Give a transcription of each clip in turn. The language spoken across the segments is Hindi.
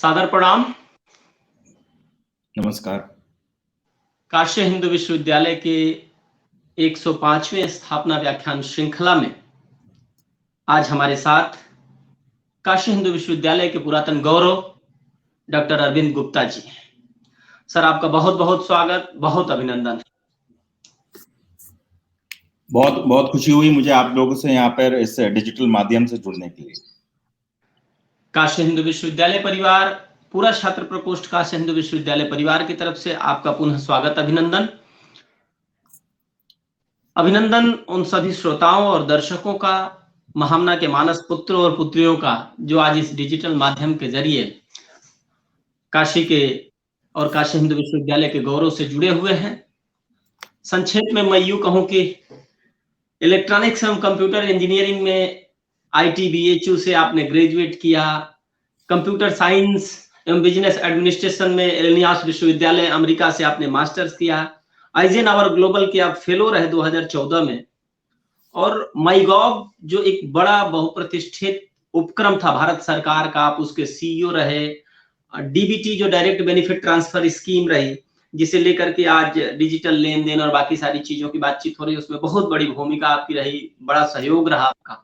सादर प्रणाम। नमस्कार। काशी हिंदू विश्वविद्यालय के 105वें स्थापना व्याख्यान श्रृंखला में आज हमारे साथ काशी हिंदू विश्वविद्यालय के पुरातन गौरव डॉक्टर अरविंद गुप्ता जी हैं। सर, आपका बहुत बहुत स्वागत, बहुत अभिनंदन। बहुत बहुत खुशी हुई मुझे आप लोगों से यहाँ पर इस डिजिटल माध्यम से जुड़ने के लिए। काशी हिंदू विश्वविद्यालय परिवार, पूरा छात्र प्रकोष्ठ काशी हिंदू विश्वविद्यालय परिवार की तरफ से आपका पुनः स्वागत, अभिनंदन उन सभी श्रोताओं और दर्शकों का, महामना के मानस पुत्र और पुत्रियों का, जो आज इस डिजिटल माध्यम के जरिए काशी के और काशी हिंदू विश्वविद्यालय के गौरव से जुड़े हुए हैं। संक्षेप में मैं यूं कहूं कि इलेक्ट्रॉनिक्स एवं कंप्यूटर इंजीनियरिंग में ITBHU से आपने ग्रेजुएट किया, कंप्यूटर साइंस एवं बिजनेस एडमिनिस्ट्रेशन में इलिनॉइस विश्वविद्यालय अमेरिका से आपने मास्टर्स किया, आइजेनहावर ग्लोबल के आप फेलो रहे 2014 में, और माईगॉव जो एक बड़ा बहुप्रतिष्ठित उपक्रम था भारत सरकार का, आप उसके CEO रहे। DBT जो डायरेक्ट बेनिफिट ट्रांसफर स्कीम रही, जिसे लेकर के आज डिजिटल लेन देन और बाकी सारी चीजों की बातचीत हो रही है, उसमें बहुत बड़ी भूमिका आपकी रही, बड़ा सहयोग रहा आपका।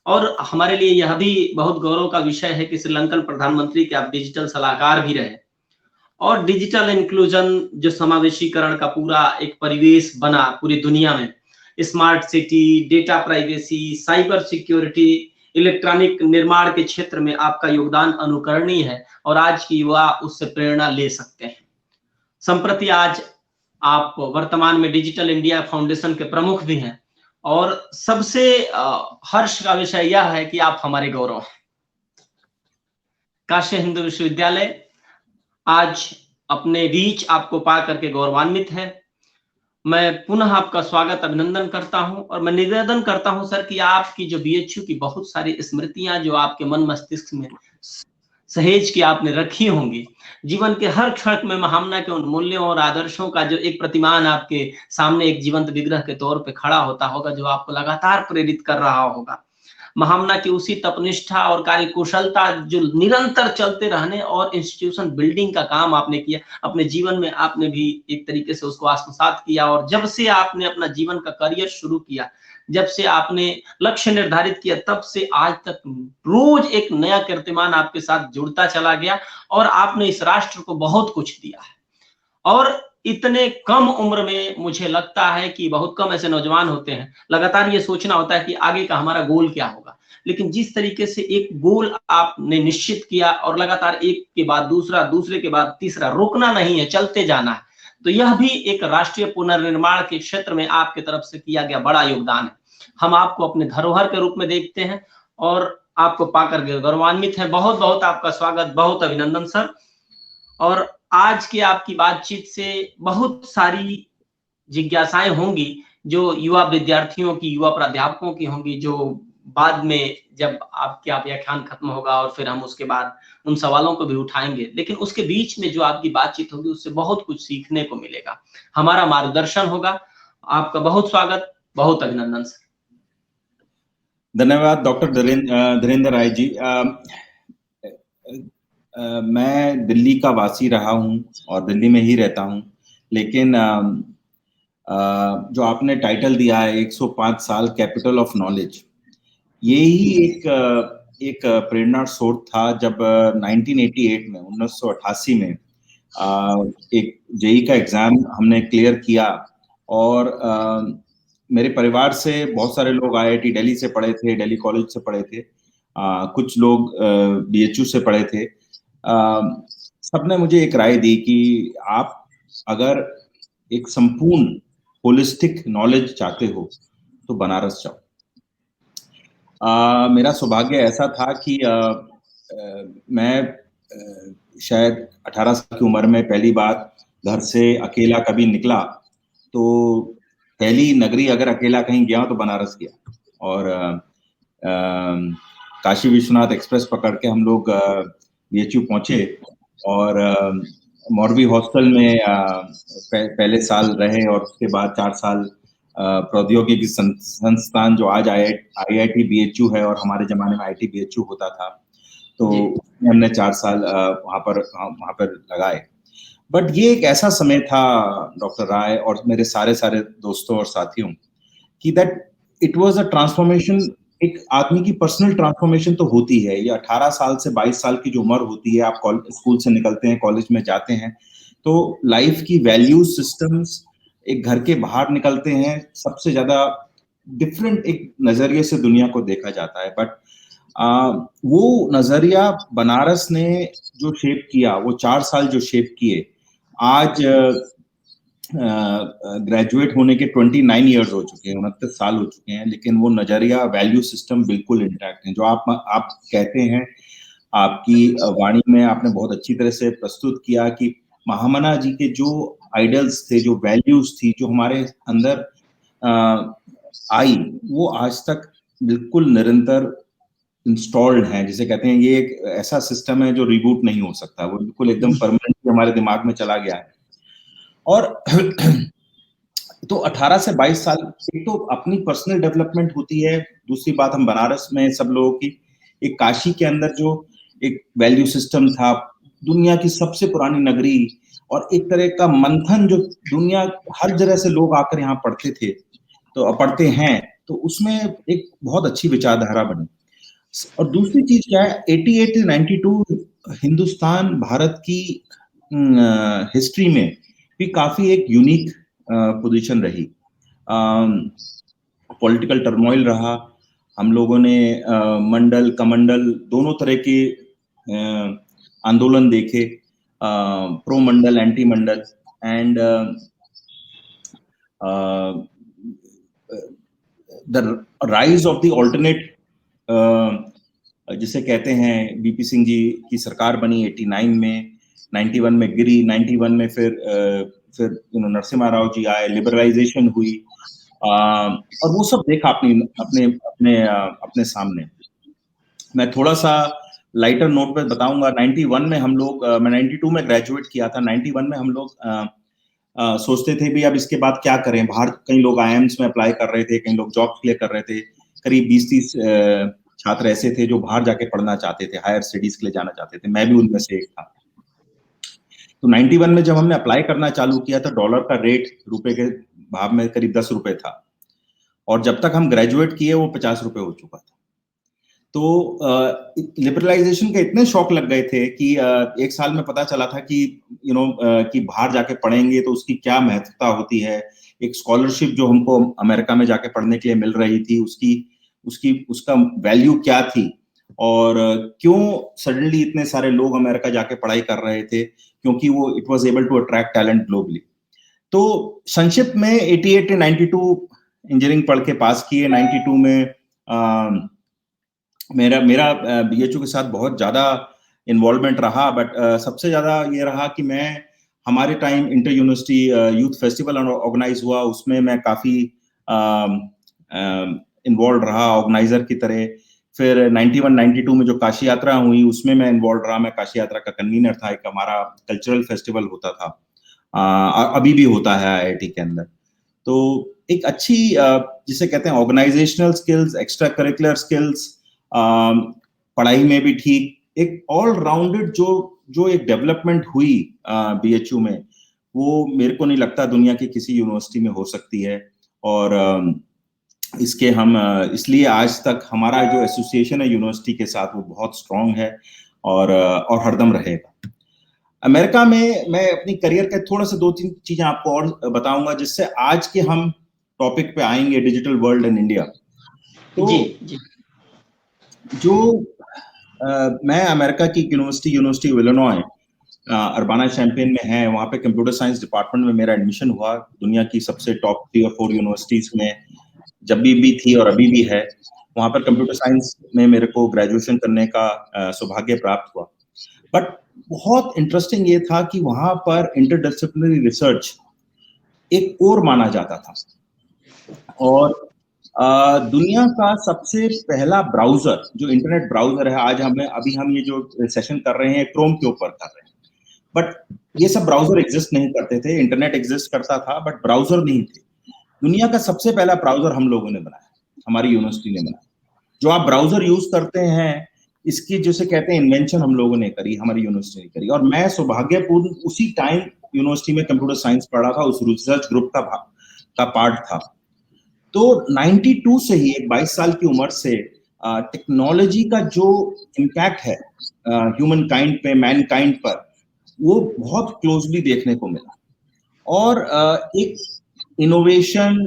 और हमारे लिए यह भी बहुत गौरव का विषय है कि श्रीलंकन प्रधानमंत्री के आप डिजिटल सलाहकार भी रहे, और डिजिटल इंक्लूजन जो समावेशीकरण का पूरा एक परिवेश बना पूरी दुनिया में, smart city, data privacy, cyber security, electronic निर्माण के क्षेत्र में आपका योगदान अनुकरणीय है और आज की युवा उससे प्रेरणा ले सकते हैं। संप्रति आज आप वर्तमान में डिजिटल इंडिया फाउंडेशन के प्रमुख भी हैं, और सबसे हर्ष का विषय यह है कि आप हमारे गौरव हैं। काशी हिंदू विश्वविद्यालय आज अपने बीच आपको पा करके गौरवान्वित है। मैं पुनः आपका स्वागत, अभिनंदन करता हूं, और मैं निवेदन करता हूं सर कि आपकी जो BHU की बहुत सारी स्मृतियां जो आपके मन मस्तिष्क में सहेज के आपने रखी होंगी, जीवन के हर क्षण में महामना के उन मूल्यों और आदर्शों का जो एक प्रतिमान आपके सामने एक जीवंत विग्रह के तौर पे खड़ा होता होगा, जो आपको लगातार प्रेरित कर रहा होगा। महामना की उसी तपनिष्ठा और कार्यकुशलता जो निरंतर चलते रहने और इंस्टीट्यूशन बिल्डिंग का काम आपने किया, अपने जीवन में आपने भी एक तरीके से उसको आत्मसात किया। और जब से आपने अपना जीवन का करियर शुरू किया, जब से आपने लक्ष्य निर्धारित किया, तब से आज तक रोज एक नया कीर्तिमान आपके साथ जुड़ता चला गया, और आपने इस राष्ट्र को बहुत कुछ दिया है। और इतने कम उम्र में मुझे लगता है कि बहुत कम ऐसे नौजवान होते हैं, लगातार ये सोचना होता है कि आगे का हमारा गोल क्या होगा, लेकिन जिस तरीके से एक गोल आपने निश्चित किया और लगातार एक के बाद दूसरा, दूसरे के बाद तीसरा, रुकना नहीं है, चलते जाना है, तो यह भी एक राष्ट्रीय पुनर्निर्माण के क्षेत्र में आपके तरफ से किया गया बड़ा योगदान है। हम आपको अपने धरोहर के रूप में देखते हैं और आपको पाकर गौरवान्वित है। बहुत बहुत आपका स्वागत, बहुत अभिनंदन सर। और आज की आपकी बातचीत से बहुत सारी जिज्ञासाएं होंगी जो युवा विद्यार्थियों की, युवा प्राध्यापकों की होंगी, जो बाद में जब आपका व्याख्यान खत्म होगा और फिर हम उसके बाद उन सवालों को भी उठाएंगे, लेकिन उसके बीच में जो आपकी बातचीत होगी उससे बहुत कुछ सीखने को मिलेगा, हमारा मार्गदर्शन होगा। आपका बहुत स्वागत, बहुत अभिनंदन सर। धन्यवाद डॉक्टर धीरेंद्र राय जी। मैं दिल्ली का वासी रहा हूं और दिल्ली में ही रहता हूं, लेकिन जो आपने टाइटल दिया है 105 साल कैपिटल ऑफ नॉलेज, ये ही एक प्रेरणा स्रोत था जब 1988 में 1988 में एक जेई का एग्जाम हमने क्लियर किया, और मेरे परिवार से बहुत सारे लोग IIT दिल्ली से पढ़े थे, दिल्ली कॉलेज से पढ़े थे, कुछ लोग BHU से पढ़े थे। सबने मुझे एक राय दी कि आप अगर एक संपूर्ण होलिस्टिक नॉलेज चाहते हो तो बनारस जाओ। मेरा सौभाग्य ऐसा था कि मैं शायद 18 साल की उम्र में पहली बार घर से अकेला कभी निकला, तो पहली नगरी अगर अकेला कहीं गया तो बनारस गया, और काशी विश्वनाथ एक्सप्रेस पकड़ के हम लोग BHU पहुंचे, और मौरवी हॉस्टल में पहले साल रहे, और उसके बाद 4 साल प्रौद्योगिकी संस्थान जो आज IIT BHU है और हमारे जमाने में IIT BHU होता था, तो हमने 4 साल वहाँ पर लगाए। बट ये एक ऐसा समय था डॉक्टर राय और मेरे सारे दोस्तों और साथियों कि that it was a transformation. एक आदमी की पर्सनल ट्रांसफॉर्मेशन तो होती है, ये 18 साल से 22 साल की जो उम्र होती है, आप स्कूल से निकलते हैं, कॉलेज में जाते हैं, तो लाइफ की वैल्यू सिस्टम्स, एक घर के बाहर निकलते हैं, सबसे ज्यादा डिफरेंट एक नजरिए से दुनिया को देखा जाता है। बट वो नजरिया बनारस ने जो शेप किया, वो 4 साल जो शेप किए, आज ग्रेजुएट होने के 29 ईयर्स हो चुके हैं, 29 साल हो चुके हैं, लेकिन वो नजरिया, वैल्यू सिस्टम बिल्कुल इंटैक्ट है। जो आप कहते हैं, आपकी वाणी में आपने बहुत अच्छी तरह से प्रस्तुत किया कि महामना जी के जो आइडल्स थे, जो वैल्यूज थी, जो हमारे अंदर आई, वो आज तक बिल्कुल निरंतर इंस्टॉल्ड हैं। जिसे कहते हैं, ये एक ऐसा सिस्टम है जो रिबूट नहीं हो सकता, वो बिल्कुल एकदम परमानेंटली हमारे दिमाग में चला गया है। और तो 18 से 22 साल, एक तो अपनी पर्सनल डेवलपमेंट होती है, दूसरी बात हम बनारस में सब लोगों की, एक काशी के अंदर जो एक वैल्यू सिस्टम था, दुनिया की सबसे पुरानी नगरी, और एक तरह का मंथन जो दुनिया हर जगह से लोग आकर यहाँ पढ़ते थे, तो पढ़ते हैं, तो उसमें एक बहुत अच्छी विचारधारा बनी। और दूसरी चीज क्या है, 88 से 92 हिंदुस्तान भारत की हिस्ट्री में भी काफी एक यूनिक पोजीशन रही। पॉलिटिकल टर्मोइल रहा, हम लोगों ने मंडल कमंडल दोनों तरह के आंदोलन देखे, pro Mandal, anti Mandal, and the rise of the alternate, जिसे कहते हैं, बीपी सिंह जी की सरकार बनी 89 में, 91 में गिरी, 91 में फिर नरसिम्हा राव जी आए, लिबरलाइजेशन हुई, और वो सब देखा अपने सामने। मैं थोड़ा सा लाइटर नोट पे बताऊंगा। 91 में हम लोग, मैं 92 में ग्रेजुएट किया था, 91 में हम लोग सोचते थे भी अब इसके बाद क्या करें। बाहर कई लोग आईएम्स में अप्लाई कर रहे थे, कई लोग जॉब के लिए कर रहे थे, करीब 20-30 छात्र ऐसे थे जो बाहर जाके पढ़ना चाहते थे, हायर स्टडीज के लिए जाना चाहते थे, मैं भी उनमें से एक था। तो 91 में जब हमने अप्लाई करना चालू किया तो डॉलर का रेट रुपए के भाव में करीब 10 रुपए था, और जब तक हम ग्रेजुएट किए वो 50 रुपए हो चुका था। तो लिबरलाइजेशन के इतने शौक लग गए थे कि एक साल में पता चला था कि कि बाहर जाके पढ़ेंगे तो उसकी क्या महत्वता होती है। एक स्कॉलरशिप जो हमको अमेरिका में जाके पढ़ने के लिए मिल रही थी, उसका वैल्यू क्या थी, और क्यों सडनली इतने सारे लोग अमेरिका जाके पढ़ाई कर रहे थे, क्योंकि वो it was able to attract talent globally. तो संक्षिप्त में 88 से 92 इंजीनियरिंग पढ़ के पास किए। 92 में मेरा बीएचयू के साथ बहुत ज्यादा इन्वॉल्वमेंट रहा, बट सबसे ज्यादा ये रहा कि मैं, हमारे time inter university youth festival organise हुआ, उसमें मैं काफी इन्वॉल्व रहा ऑर्गेनाइजर की तरह। फिर 91-92 में जो काशी यात्रा हुई उसमें मैं इन्वॉल्व रहा, मैं काशी यात्रा का कन्वीनर था। एक हमारा कल्चरल फेस्टिवल होता था, अभी भी होता है आईआईटी के अंदर। तो एक अच्छी जिसे कहते हैं organisational skills, extracurricular skills, पढ़ाई में भी ठीक, एक ऑल राउंडेड जो एक डेवलपमेंट हुई बीएचयू में, वो मेरे को नहीं लगता दुनिया की किसी यूनिवर्सिटी में हो सकती है। और इसके हम इसलिए आज तक हमारा जो एसोसिएशन है यूनिवर्सिटी के साथ वो बहुत स्ट्रांग है, और हरदम रहेगा। अमेरिका में मैं अपनी करियर के थोड़ा सा 2-3 चीजें आपको और बताऊंगा, जिससे आज के हम टॉपिक पे आएंगे, डिजिटल वर्ल्ड इन इंडिया। तो जी। जो मैं अमेरिका की university of Illinois Urbana champagne में है, वहाँ पे कंप्यूटर साइंस डिपार्टमेंट में मेरा एडमिशन हुआ। दुनिया की सबसे टॉप 3 और 4 यूनिवर्सिटीज में जब भी थी और अभी भी है, वहाँ पर कंप्यूटर साइंस में मेरे को ग्रेजुएशन करने का सौभाग्य प्राप्त हुआ। बट बहुत इंटरेस्टिंग ये था कि वहाँ पर इंटरडिसिप्लिनरी रिसर्च एक कोर माना जाता था, और दुनिया का सबसे पहला ब्राउजर जो इंटरनेट ब्राउजर है, आज अभी हम ये जो सेशन कर रहे हैं क्रोम के ऊपर कर रहे हैं, बट ये सब ब्राउजर एग्जिस्ट नहीं करते थे। इंटरनेट एग्जिस्ट करता था बट ब्राउजर नहीं थे। दुनिया का सबसे पहला ब्राउजर हम लोगों ने बनाया, हमारी यूनिवर्सिटी ने बनाया। जो आप ब्राउजर यूज करते हैं इसकी जैसे कहते हैं इन्वेंशन हम लोगों ने करी, हमारी यूनिवर्सिटी ने करी। और मैं सौभाग्यपूर्ण उसी टाइम यूनिवर्सिटी में कंप्यूटर साइंस पढ़ा था, उस रिसर्च ग्रुप का पार्ट था। तो 92 से ही, एक 22 साल की उम्र से टेक्नोलॉजी का जो इम्पैक्ट है ह्यूमन काइंड पे, मैन काइंड पर, वो बहुत क्लोजली देखने को मिला। और एक इनोवेशन,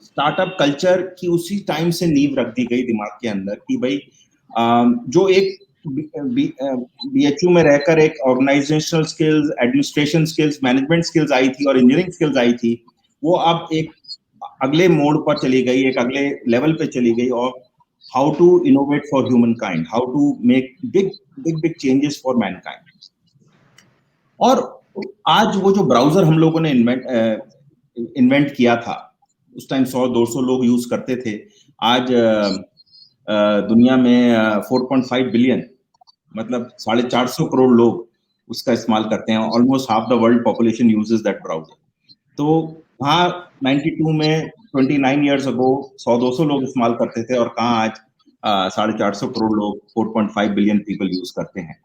स्टार्टअप कल्चर की उसी टाइम से नींव रख दी गई दिमाग के अंदर कि भाई जो एक बीएचयू में रहकर एक organisational skills, administration skills, management skills आई थी और इंजीनियरिंग स्किल्स आई थी, वो अब एक अगले मोड पर चली गई, एक अगले लेवल पे चली गई। और how to innovate for humankind, how to make big big big changes for mankind. और आज वो जो ब्राउजर हम लोगों ने इन्वेंट किया था, उस टाइम 100-200 लोग यूज करते थे, आज दुनिया में 4.5 बिलियन, मतलब 450 करोड़ लोग उसका इस्तेमाल करते हैं। Almost half the world population uses that browser. तो वहाँ 92 में 29 ईयर्स अगो 100-200 लोग इस्तेमाल करते थे, और कहाँ आज 450 करोड़ लोग, 4.5 बिलियन पीपल यूज करते हैं।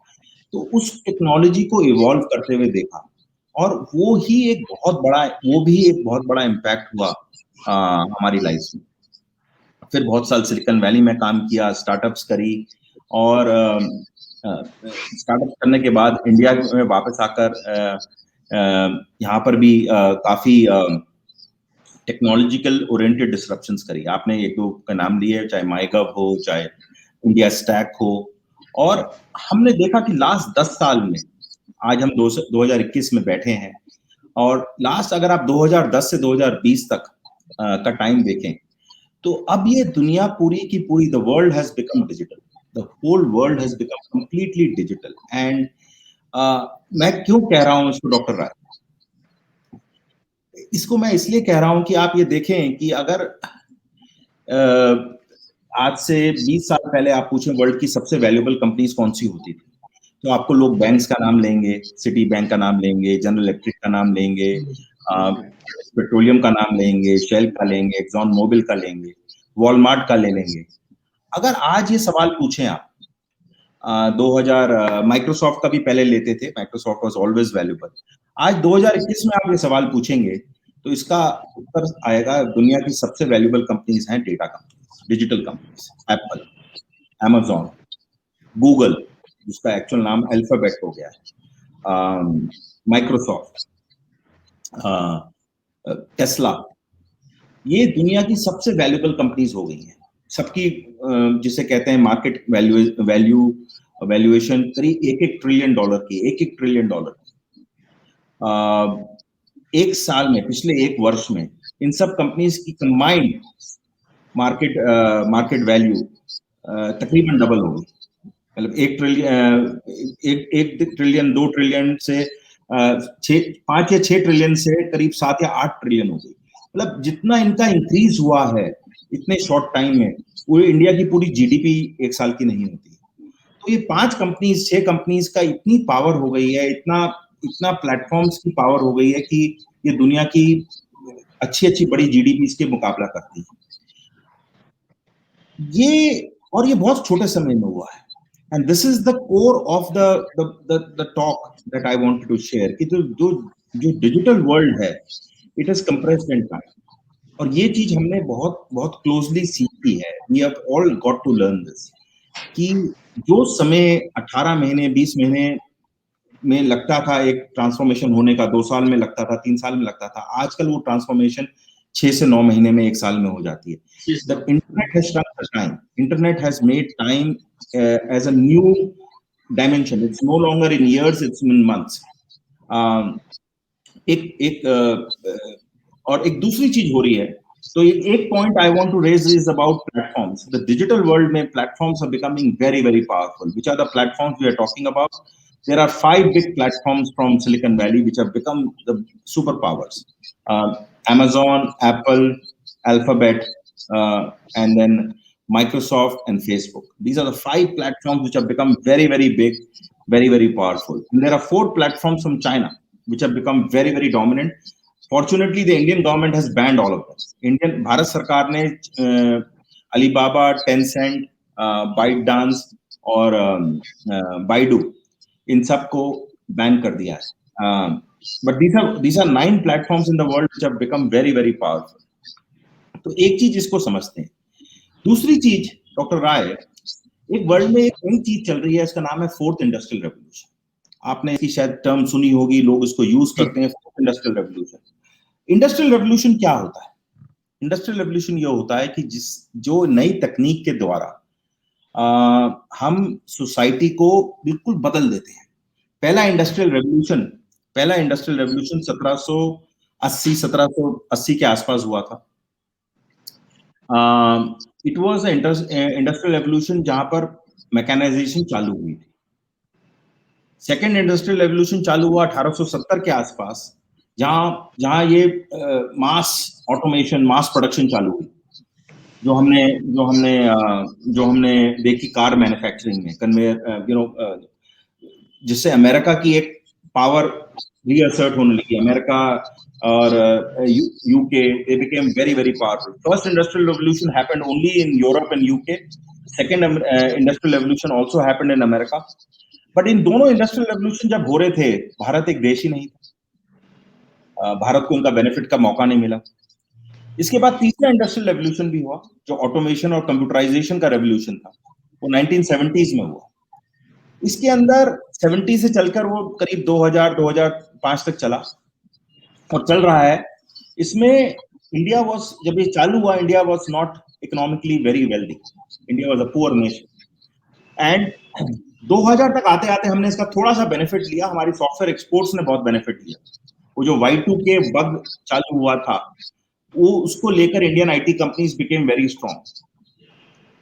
तो उस टेक्नोलॉजी को इवॉल्व करते हुए देखा, और वो भी एक बहुत बड़ा इम्पैक्ट हुआ हमारी लाइफ में। फिर बहुत साल सिलिकॉन वैली में काम किया, स्टार्टअप्स करी, और स्टार्टअप करने के बाद इंडिया में वापस आकर यहाँ पर भी काफी टेक्नोलॉजिकल ओरिएंटेड डिसरप्शंस करी। आपने एक दो का नाम लिए, चाहे माईगव हो, चाहे इंडिया स्टैक हो। और हमने देखा कि लास्ट 10 साल में, आज हम 2021 में बैठे हैं, और लास्ट अगर आप 2010 से 2020 तक का टाइम देखें, तो अब ये दुनिया पूरी की पूरी, the world has become digital, the whole world has become completely digital. And मैं क्यों कह रहा हूं इसको डॉक्टर राय? इसको मैं इसलिए कह रहा हूं कि आप ये देखें कि अगर आज से 20 साल पहले आप पूछें वर्ल्ड की सबसे वैल्यूएबल कंपनीज कौन सी होती थी, तो आपको लोग बैंक्स का नाम लेंगे, सिटी बैंक का नाम लेंगे, जनरल इलेक्ट्रिक का नाम लेंगे, पेट्रोलियम का नाम लेंगे, शेल का लेंगे, एक्सॉन मोबिल का लेंगे, वॉलमार्ट का ले लेंगे। अगर आज ये सवाल पूछें आप, 2000 माइक्रोसॉफ्ट का भी पहले लेते थे, माइक्रोसॉफ्ट वाज ऑलवेज वैल्यूएबल। आज 2021 में आप ये सवाल पूछेंगे तो इसका उत्तर आएगा, दुनिया की सबसे वैल्यूएबल कंपनीज हैं data companies, digital companies, Apple, Amazon, Google, जिसका एक्चुअल नाम अल्फाबेट हो गया है, माइक्रोसॉफ्ट, टेस्ला। ये दुनिया की सबसे वैल्यूएबल कंपनीज हो गई हैं। सबकी जिसे कहते हैं मार्केट वैल्यूएशन करीब $1 ट्रिलियन की, $1 ट्रिलियन की। एक साल में, पिछले एक वर्ष में, इन सब कंपनीज की कंबाइंड मार्केट वैल्यू तकरीबन डबल हो गई। मतलब 1 ट्रिलियन 2 ट्रिलियन से 5 या 6 ट्रिलियन से करीब 7 या 8 ट्रिलियन हो गई। मतलब जितना इनका इंक्रीज हुआ है इतने शॉर्ट टाइम में, पूरी इंडिया की पूरी जीडीपी एक साल की नहीं होती। तो ये 5 कंपनीज, 6 कंपनीज का इतनी पावर हो गई है, इतना प्लेटफॉर्म्स की पावर हो गई है कि ये दुनिया की अच्छी बड़ी जीडीपी के मुकाबला करती है। ये बहुत छोटे समय में हुआ है। And this is the core of the talk that I wanted to share कि जो डिजिटल वर्ल्ड है, it is compressed in time, और ये चीज हमने बहुत क्लोजली सीखी है। We have all got to learn this कि जो समय 18 महीने 20 महीने में लगता था एक ट्रांसफॉर्मेशन होने का, 2 साल में लगता था, 3 साल में लगता था, आजकल वो ट्रांसफॉर्मेशन 6 से 9 महीने में, 1 साल में हो जाती है। The internet has shrunk the time. Internet has made time as a new dimension. It's no longer in years, it's in months. और एक दूसरी चीज हो रही है, तो एक point I want to raise is about platforms. The digital world में platforms are becoming very very powerful. Which are the platforms we are talking about? There are 5 big platforms from Silicon Valley which have become the superpowers. Amazon, Apple, Alphabet, and then Microsoft and Facebook. These are the 5 platforms which have become very, very big, very, very powerful. And there are 4 platforms from China which have become very, very dominant. Fortunately, the Indian government has banned all of them. Bharat Sarkar ने Alibaba, Tencent, ByteDance और बाइडू, इन सब को बैन कर दिया है। But these are 9 platforms in the world which have become very very powerful। तो एक चीज इसको समझते हैं। दूसरी चीज डॉक्टर राय, एक वर्ल्ड में एक नई चीज चल रही है, इसका नाम है फोर्थ इंडस्ट्रियल रेवोल्यूशन। आपने इसकी शायद टर्म सुनी होगी, लोग इसको यूज करते हैं, fourth industrial revolution. Industrial revolution क्या होता है? इंडस्ट्रियल रेवोल्यूशन ये होता है कि जो नई तकनीक के द्वारा हम सोसाइटी को बिल्कुल बदल देते हैं। पहला इंडस्ट्रियल रेवोल्यूशन 1780 के आसपास हुआ था। इट वाज इंडस्ट्रियल रेवोल्यूशन जहां पर मैकेनाइजेशन चालू हुई थी। सेकेंड इंडस्ट्रियल रेवोल्यूशन चालू हुआ 1870 के आसपास, जहां ये मास ऑटोमेशन, मास प्रोडक्शन चालू हुई, जो हमने देखी कार मैन्युफैक्चरिंग में, कन्वेयर, जिससे अमेरिका की एक पावर रीअसर्ट होने लगी। अमेरिका और UK, they became very very powerful। First industrial revolution happened only in Europe and UK। Second industrial revolution also happened in America। But in दोनों इंडस्ट्रियल रेवोल्यूशन जब हो रहे थे, भारत एक देश ही नहीं था, भारत को उनका बेनिफिट का मौका नहीं मिला। इसके बाद तीसरा इंडस्ट्रियल रेवोल्यूशन भी हुआ, जो ऑटोमेशन और कंप्यूटराइजेशन का रेवोल्यूशन था, वो 1970s में हुआ। इसके अंदर 70 से चलकर वो करीब 2000-2005 तक चला और चल रहा है। इसमें जब ये चालू हुआ, India was not economically very wealthy. India was a poor nation. And 2000 तक आते आते हमने इसका थोड़ा सा बेनिफिट लिया, हमारी सॉफ्टवेयर एक्सपोर्ट्स ने बहुत बेनिफिट लिया। वो जो Y2K बग चालू हुआ था, वो उसको लेकर Indian IT companies became very strong.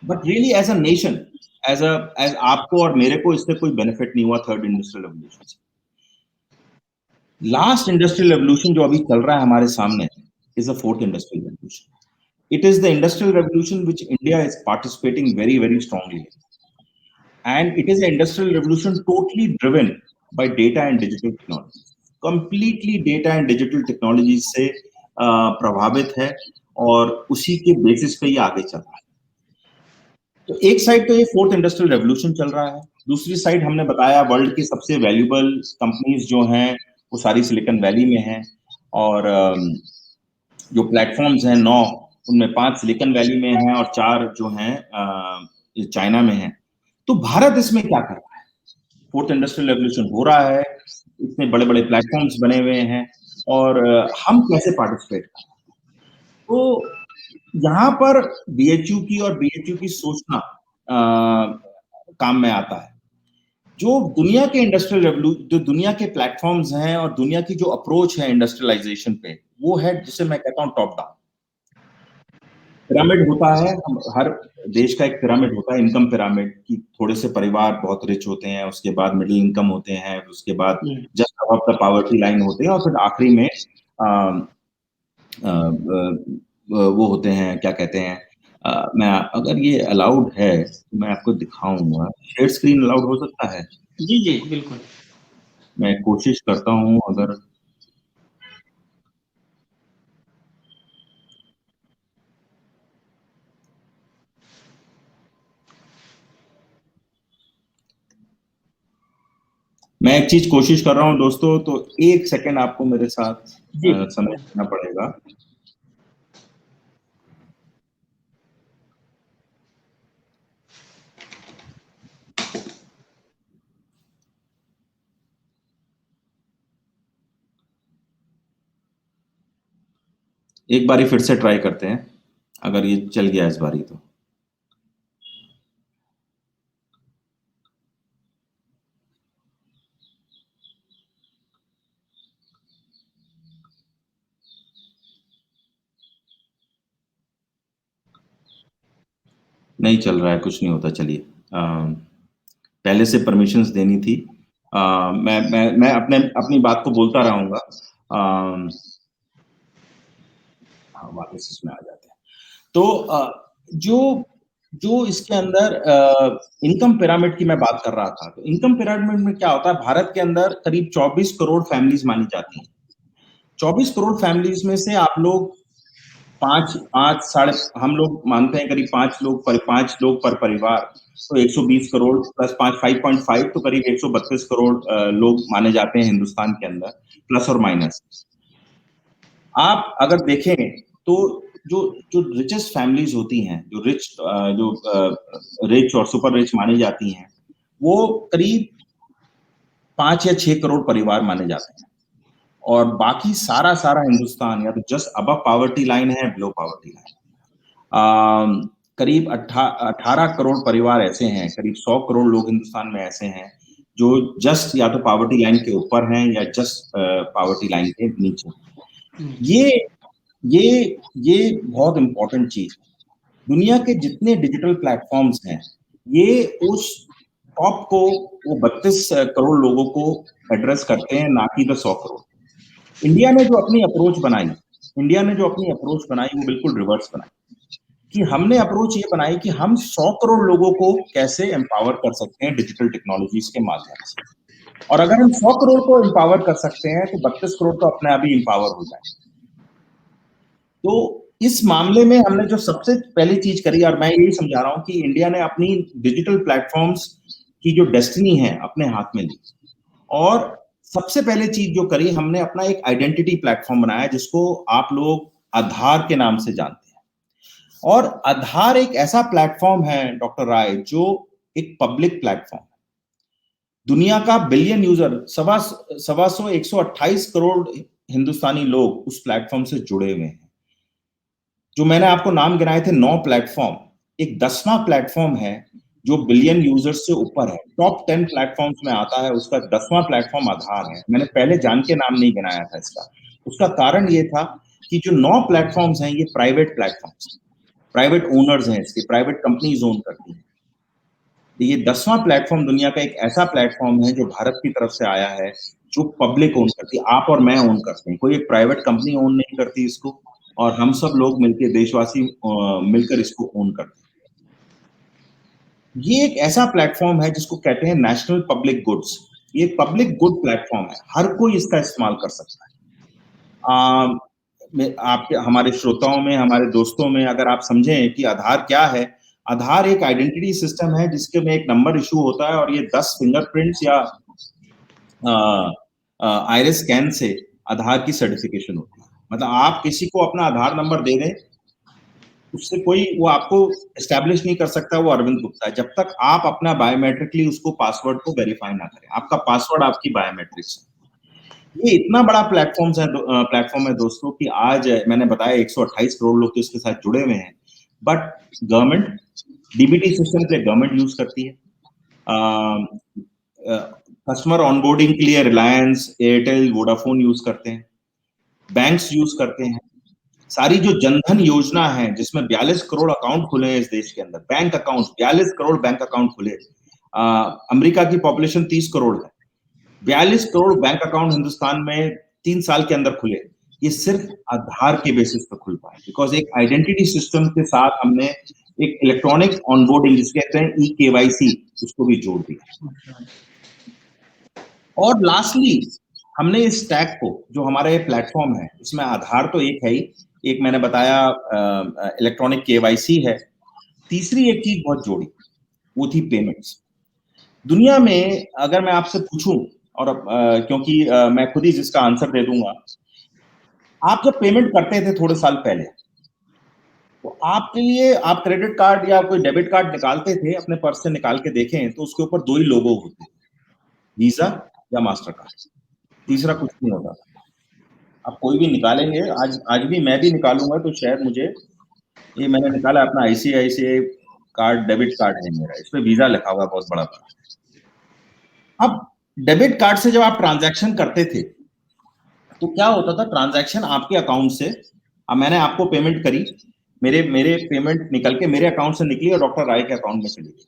But really as a nation, as आपको और मेरे को इससे कोई बेनिफिट नहीं हुआ थर्ड इंडस्ट्रियल रेवोल्यूशन से। लास्ट इंडस्ट्रियल रेवोल्यूशन जो अभी चल रहा है हमारे सामने is the fourth industrial revolution. It is the industrial revolution which India is participating very very strongly, and it is an industrial revolution totally driven by data and digital technology। completely data and digital technology से प्रभावित है और उसी के बेसिस पे ये आगे चल रहा है। तो एक साइड तो ये फोर्थ इंडस्ट्रियल रेवोल्यूशन चल रहा है, दूसरी साइड हमने बताया वर्ल्ड की सबसे वैल्यूएबल कंपनीज जो हैं वो सारी सिलिकॉन वैली में हैं, और जो प्लेटफॉर्म्स हैं 9, उनमें 5 सिलिकॉन वैली में हैं और 4 जो हैं चाइना में हैं। तो भारत इसमें क्या कर रहा है? फोर्थ इंडस्ट्रियल रेवोल्यूशन हो रहा है, इतने बड़े बड़े प्लेटफॉर्म्स बने हुए हैं, और हम कैसे पार्टिसिपेट कर रहे हैं? तो यहाँ पर बीएचयू की सोचना काम में आता है। जो दुनिया के इंडस्ट्रियल रेवोल्यूशन, जो दुनिया के प्लेटफॉर्म्स हैं और दुनिया की जो अप्रोच है इंडस्ट्रियलाइजेशन पे, वो है जिसे मैं कहता हूँ टॉप डाउन। पिरामिड होता है, हर देश का एक पिरामिड होता है, इनकम पिरामिड की। थोड़े से परिवार बहुत रिच होते हैं, उसके बाद मिडिल इनकम होते हैं, उसके बाद just above the poverty line होते हैं, और फिर आखिरी में वो होते हैं, क्या कहते हैं, मैं अगर ये अलाउड है तो मैं आपको दिखाऊंगा। शेयर स्क्रीन अलाउड हो सकता है? जी जी बिल्कुल, मैं कोशिश करता हूँ। अगर मैं एक चीज कोशिश कर रहा हूँ दोस्तों, तो 1 सेकंड आपको मेरे साथ समय देना पड़ेगा। एक बारी फिर से ट्राई करते हैं, अगर ये चल गया इस बारी तो। नहीं चल रहा है, कुछ नहीं होता। चलिए, पहले से परमिशंस देनी थी। मैं अपनी बात को बोलता रहूंगा। वापस इसमें आ जाते हैं। तो जो इसके अंदर इनकम पिरामिड की मैं बात कर रहा था, तो इनकम पिरामिड में क्या होता है, भारत के अंदर करीब 24 करोड़ फैमिलीज मानी जाती हैं। 24 करोड़ फैमिलीज में से आप लोग हम लोग मानते हैं करीब 5 लोग पर परिवार तो 120 करोड़ प्लस 5.5 तो करीब 132 करोड़ लोग माने जाते हैं हिंदुस्तान के अंदर, प्लस और माइनस। आप अगर देखें तो जो जो रिचेस्ट फैमिलीज होती हैं, जो रिच और सुपर रिच मानी जाती हैं, वो करीब 5 या 6 करोड़ परिवार माने जाते हैं, और बाकी सारा हिंदुस्तान या तो जस्ट अबव पावर्टी लाइन है, बिलो पावर्टी लाइन। करीब 18 करोड़ परिवार ऐसे हैं, करीब 100 करोड़ लोग हिंदुस्तान में ऐसे हैं जो जस्ट या तो पावर्टी लाइन के ऊपर हैं या जस्ट पावर्टी लाइन के नीचे। ये बहुत इंपॉर्टेंट चीज है। दुनिया के जितने डिजिटल प्लेटफॉर्म्स हैं, ये उस टॉप को, वो 32 करोड़ लोगों को एड्रेस करते हैं, ना कि 100 करोड़। इंडिया ने जो अपनी अप्रोच बनाई वो बिल्कुल रिवर्स बनाई, कि हमने अप्रोच ये बनाई कि हम 100 करोड़ लोगों को कैसे एम्पावर कर सकते हैं डिजिटल टेक्नोलॉजीज के माध्यम से। और अगर हम 100 करोड़ को एम्पावर कर सकते हैं तो 32 करोड़ तो अपने आप ही एम्पावर हो जाए। तो इस मामले में हमने जो सबसे पहली चीज करी, और मैं यही समझा रहा हूं कि इंडिया ने अपनी डिजिटल प्लेटफॉर्म्स की जो डेस्टिनी है अपने हाथ में ली, और सबसे पहले चीज जो करी, हमने अपना एक आइडेंटिटी प्लेटफॉर्म बनाया जिसको आप लोग आधार के नाम से जानते हैं। और आधार एक ऐसा प्लेटफॉर्म है डॉक्टर राय, जो एक पब्लिक प्लेटफॉर्म है। दुनिया का बिलियन यूजर, 128 करोड़ हिंदुस्तानी लोग उस प्लेटफॉर्म से जुड़े हुए हैं। जो मैंने आपको नाम गिनाए थे 9 प्लेटफॉर्म, एक 10वां प्लेटफॉर्म है जो बिलियन यूजर्स से ऊपर है, टॉप 10 प्लेटफॉर्म्स में आता है, उसका 10वां प्लेटफॉर्म आधार है। मैंने पहले जान के नाम नहीं गिनाया था इसका। उसका कारण ये था कि जो 9 प्लेटफॉर्म्स हैं, ये प्राइवेट प्लेटफॉर्म्स, प्राइवेट ओनर्स हैं, इसके प्राइवेट कंपनीज ओन करती हैं। ये 10वां प्लेटफॉर्म दुनिया का एक ऐसा प्लेटफॉर्म है जो भारत की तरफ से आया है, जो पब्लिक ओन करती है, आप और मैं ओन करते हैं, कोई एक प्राइवेट कंपनी ओन नहीं करती इसको, और हम सब लोग मिलकर, देशवासी मिलकर इसको ओन करते हैं। ये एक ऐसा प्लेटफॉर्म है जिसको कहते हैं नेशनल पब्लिक गुड्स। ये पब्लिक गुड प्लेटफॉर्म है, हर कोई इसका इस्तेमाल कर सकता है। आपके, हमारे श्रोताओं में, हमारे दोस्तों में अगर आप समझें कि आधार क्या है, आधार एक आइडेंटिटी सिस्टम है जिसके में एक नंबर इशू होता है, और ये 10 फिंगरप्रिंट्स या आइरिस स्कैन से आधार की सर्टिफिकेशन होती है। मतलब आप किसी को अपना आधार नंबर दे दें, उससे कोई, वो आपको एस्टैब्लिश नहीं कर सकता वो अरविंद गुप्ता है, जब तक आप अपना बायोमेट्रिकली उसको पासवर्ड को वेरीफाई ना करें। आपका पासवर्ड आपकी बायोमेट्रिक्स है। ये इतना बड़ा प्लेटफॉर्म है दोस्तों, कि आज मैंने बताया 128 करोड़ लोग तो इसके साथ जुड़े हुए हैं, बट गवर्नमेंट, डीबीटी सिस्टम के गवर्नमेंट यूज करती है। कस्टमर ऑनबोर्डिंग के लिए रिलायंस, एयरटेल, वोडाफोन यूज करते हैं, बैंक्स यूज करते हैं। सारी जो जनधन योजना है, जिसमें 42 करोड़ अकाउंट खुले हैं इस देश के अंदर, bank account 42 crore bank account खुले। अमेरिका की पॉपुलेशन 30 करोड़ है, 42 करोड़ बैंक अकाउंट हिंदुस्तान में 3 साल के अंदर खुले। ये सिर्फ आधार के बेसिस पर खुल पाए, बिकॉज एक आइडेंटिटी सिस्टम के साथ हमने एक इलेक्ट्रॉनिक ऑनबोर्डिंग, जिसको कहते हैं ई-केवाईसी, उसको भी जोड़ दिया। और लास्टली हमने इस टैग को, जो हमारा ये प्लेटफॉर्म है, इसमें आधार तो एक है ही, एक मैंने बताया इलेक्ट्रॉनिक केवाईसी है, तीसरी एक चीज बहुत जोड़ी, वो थी पेमेंट्स। दुनिया में अगर मैं आपसे पूछूं, और क्योंकि मैं खुद ही जिसका आंसर दे दूंगा, आप जब पेमेंट करते थे थोड़े साल पहले, तो आपके लिए, आप क्रेडिट कार्ड या कोई डेबिट कार्ड निकालते थे, अपने पर्स से निकाल के देखें तो उसके ऊपर 2 ही लोगो होते थे, वीजा या मास्टर कार्ड, तीसरा कुछ नहीं होता। आप कोई भी निकालेंगे, आज भी मैं भी निकालूंगा तो शायद मुझे, ये मैंने निकाला अपना आईसीआईसीआई कार्ड, डेबिट कार्ड है मेरा, इस पे वीजा लिखा हुआ बहुत बड़ा बड़ा। अब डेबिट कार्ड से जब आप ट्रांजैक्शन करते थे तो क्या होता था, ट्रांजैक्शन आपके अकाउंट से, अब मैंने आपको पेमेंट करी, मेरे पेमेंट निकल के मेरे अकाउंट से निकली और डॉक्टर राय के अकाउंट में चली गई।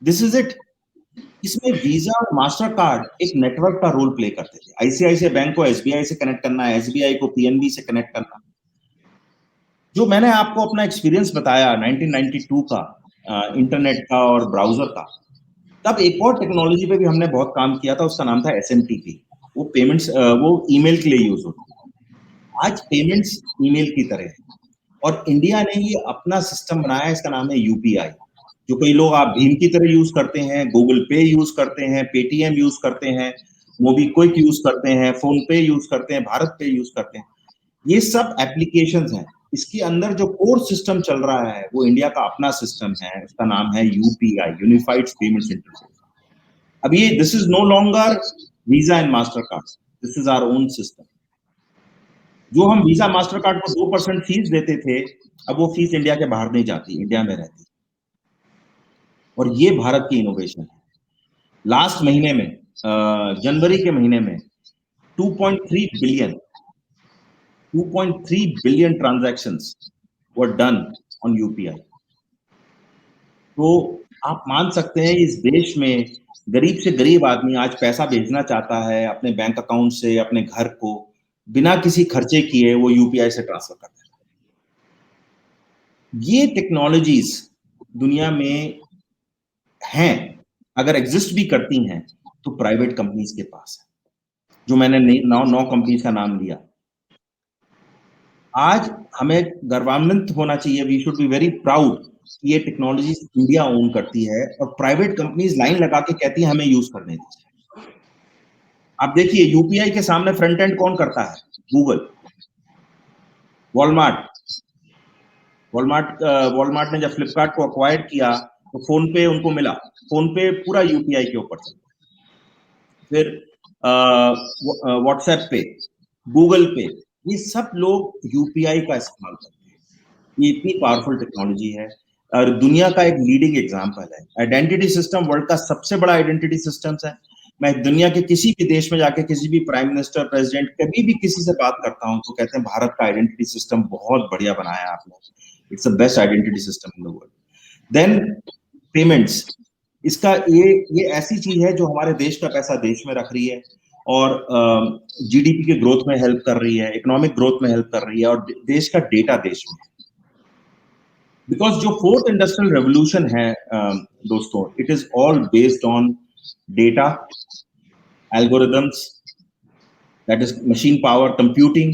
This is it. इसमें वीजा और मास्टर कार्ड एक नेटवर्क का रोल प्ले करते थे। आईसीआईसीआई बैंक को एसबीआई से कनेक्ट करना, एसबीआई को पीएनबी से कनेक्ट करना। जो मैंने आपको अपना एक्सपीरियंस बताया 1992 का, इंटरनेट का और ब्राउजर का, तब एक और टेक्नोलॉजी पे भी हमने बहुत काम किया था, उसका नाम था एसएमटीपी। वो पेमेंट्स, वो ईमेल के लिए यूज होती है। आज पेमेंट्स ईमेल की तरह है, और इंडिया ने ये अपना सिस्टम बनाया, इसका नाम है यूपीआई। जो कई लोग आप भीम की तरह यूज करते हैं, गूगल पे यूज करते हैं, पेटीएम यूज करते हैं, मोबीक्विक यूज करते हैं, फोन पे यूज करते हैं, भारत पे यूज करते हैं, ये सब एप्लीकेशंस हैं। इसके अंदर जो कोर सिस्टम चल रहा है वो इंडिया का अपना सिस्टम है, उसका नाम है यूपीआई, यूनिफाइड पेमेंट्स इंटरफेस। अब ये this is no longer Visa and Mastercard, this is our own system. जो हम वीजा मास्टर कार्ड को 2% फीस देते थे, अब वो फीस इंडिया के बाहर नहीं जाती, इंडिया में रहती। और ये भारत की इनोवेशन है। लास्ट महीने में जनवरी के महीने में 2.3 billion transactions were done on UPI. तो आप मान सकते हैं इस देश में गरीब से गरीब आदमी आज पैसा भेजना चाहता है अपने बैंक अकाउंट से अपने घर को, बिना किसी खर्चे किए वो यूपीआई से ट्रांसफर करता है। ये टेक्नोलॉजीज दुनिया में हैं, अगर एग्जिस्ट भी करती हैं तो प्राइवेट कंपनीज के पास है, जो मैंने 9 कंपनीज का नाम लिया। आज हमें गर्वान्वित होना चाहिए, we should be very proud कि ये टेक्नोलॉजी इंडिया ओन करती है और प्राइवेट कंपनीज लाइन लगा के कहती है हमें यूज करने दीजिए। आप देखिए यूपीआई के सामने फ्रंट एंड कौन करता है? Google, Walmart. वॉलमार्ट ने जब फ्लिपकार्ट को अक्वायर किया तो फोन पे उनको मिला, फोन पे पूरा यूपीआई के ऊपर चलता। फिर व्हाट्सएप पे, गूगल पे, ये सब लोग यूपीआई का इस्तेमाल करते हैं। ये इतनी पावरफुल टेक्नोलॉजी है और दुनिया का एक लीडिंग एग्जांपल है। आइडेंटिटी सिस्टम वर्ल्ड का सबसे बड़ा आइडेंटिटी सिस्टम है। मैं दुनिया के किसी भी देश में जाके किसी भी प्राइम मिनिस्टर, प्रेसिडेंट, कभी भी किसी से बात करता हूं तो कहते हैं भारत का आइडेंटिटी सिस्टम बहुत बढ़िया बनाया आपने, it's the best identity system in the world. Then payments, इसका ये ऐसी चीज है जो हमारे देश का पैसा देश में रख रही है और जीडीपी के ग्रोथ में हेल्प कर रही है, इकोनॉमिक ग्रोथ में हेल्प कर रही है और देश का डेटा देश में। बिकॉज जो फोर्थ इंडस्ट्रियल रेवोल्यूशन है दोस्तों, it is all based on data, algorithms, that is machine power, computing,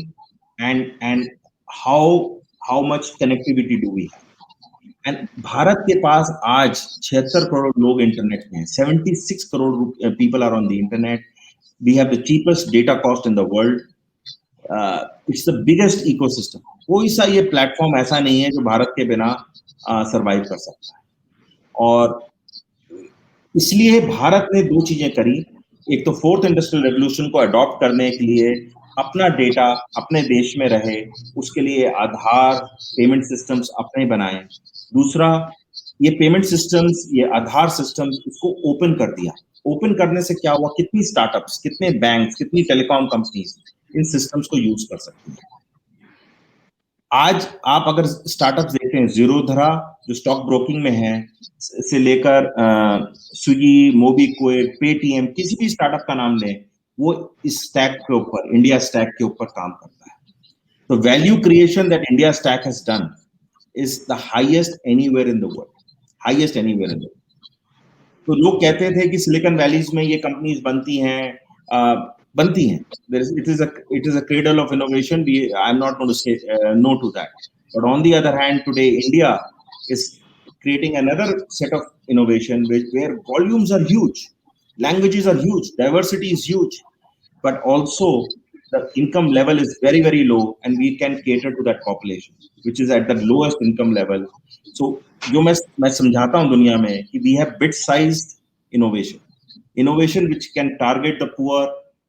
and how much connectivity do we have. And Bharat के पास आज 76 करोड़ लोग इंटरनेट में हैं, 76 crore people are on the internet. We have the cheapest data cost in the world. It's the biggest ecosystem. कोई सा ये प्लेटफॉर्म ऐसा नहीं है जो भारत के बिना सरवाइव कर सकता है। और इसलिए भारत ने दो चीजें करी, एक तो फोर्थ इंडस्ट्रियल रेवोल्यूशन को अडॉप्ट करने के लिए अपना डेटा अपने देश में रहे, उसके लिए आधार पेमेंट सिस्टम्स अपने बनाए। दूसरा, ये पेमेंट सिस्टम्स, ये आधार सिस्टम्स, इसको ओपन कर दिया। ओपन करने से क्या हुआ, कितनी स्टार्टअप्स, कितने बैंक्स, कितनी टेलीकॉम कंपनीज इन सिस्टम्स को यूज कर सकती हैं। आज आप अगर स्टार्टअप्स देखें, जीरोधरा जो स्टॉक ब्रोकिंग में है से लेकर स्विगी, मोबीक्विक, पेटीएम, किसी भी स्टार्टअप का नाम लें, वो इस स्टैक के ऊपर, इंडिया स्टैक के ऊपर काम करता है। तो value creation that India stack has done is the highest anywhere in the world, highest anywhere in the world. तो लोग कहते थे कि सिलिकॉन वैलीज में ये कंपनीज बनती हैं, it is a cradle of innovation. I'm not going to say no to that, but on the other hand, today India is creating another set of innovation where volumes are huge, languages are huge, diversity is huge, but also the income level is very very low and we can cater to that population which is at the lowest income level. So जो मैं समझाता हूँ दुनिया में कि we have bit sized innovation which can target the poor,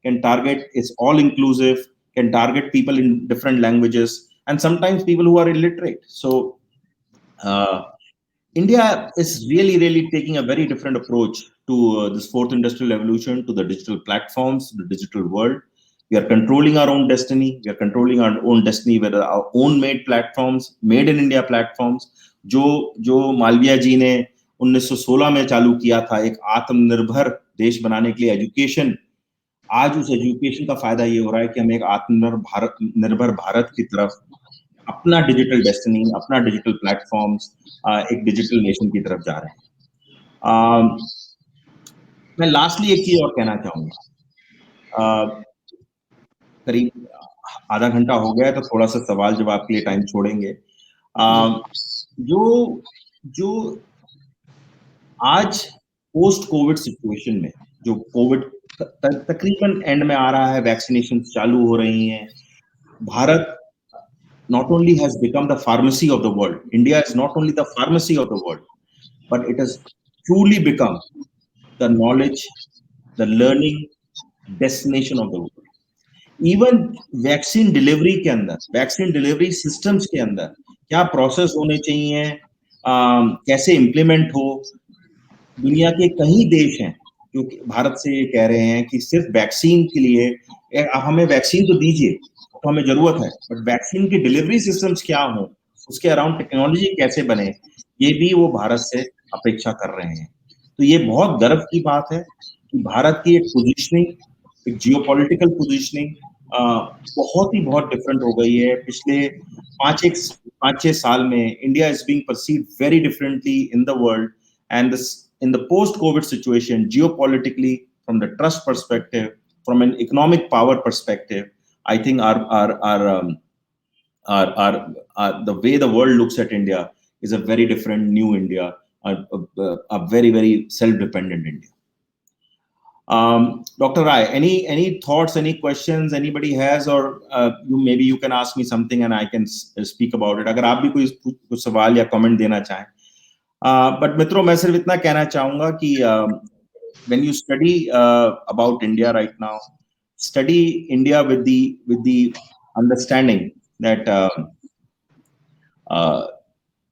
can target, is all inclusive, can target people in different languages and sometimes people who are illiterate. So India is really taking a very different approach to this fourth industrial revolution, to the digital platforms, the digital world. We are controlling our own destiny. We are controlling our own destiny with our own made platforms, made in India platforms. जो मालवीय जी ने 1916 में चालू किया था एक आत्मनिर्भर देश बनाने के लिए एजुकेशन, आज उस एजुकेशन का फायदा ये हो रहा है कि हम एक आत्मनिर्भर भारत की तरफ, अपना डिजिटल डेस्टिनी, अपना डिजिटल प्लेटफॉर्म्स, एक डिजिटल नेशन की तरफ जा रहे हैं। मैं लास्टली एक चीज और कहना चाहूंगा, करीब आधा घंटा हो गया है तो थोड़ा सा सवाल जवाब के लिए टाइम छोड़ेंगे। जो आज पोस्ट कोविड सिचुएशन में जो कोविड तकरीबन एंड में आ रहा है, वैक्सीनेशन चालू हो रही हैं, Bharat not only has become the pharmacy of the world. India is not only the pharmacy of the world, but it has truly become the knowledge, the learning destination of the world. Even vaccine delivery के अंदर, वैक्सीन डिलीवरी सिस्टम्स के अंदर क्या प्रोसेस होने चाहिए, कैसे इम्प्लीमेंट हो, दुनिया के कई देश हैं जो भारत से ये कह रहे हैं कि सिर्फ वैक्सीन के लिए आप हमें वैक्सीन तो दीजिए, तो हमें जरूरत है, बट वैक्सीन की डिलीवरी सिस्टम्स क्या हो, उसके अराउंड टेक्नोलॉजी कैसे बने, ये भी वो भारत से अपेक्षा कर रहे हैं। तो ये बहुत गर्व की बात है कि भारत की एक पोजीशनिंग, एक जियोपॉलिटिकल पोजीशनिंग बहुत डिफरेंट हो गई है। पिछले 5-6 साल में India is being perceived very differently in the world, and this in the post COVID situation, geopolitically, from the trust perspective, from an economic power perspective, I think the way the world looks at India is a very different new India, a very self-dependent India. Dr. Rai, any thoughts, any questions anybody has, or maybe you can ask me something and I can speak about it. अगर आप भी कुछ सवाल या कमेंट देना चाहें। बट मित्रों, मैं सिर्फ इतना कहना चाहूंगा कि when you study about India right now, study India with the understanding that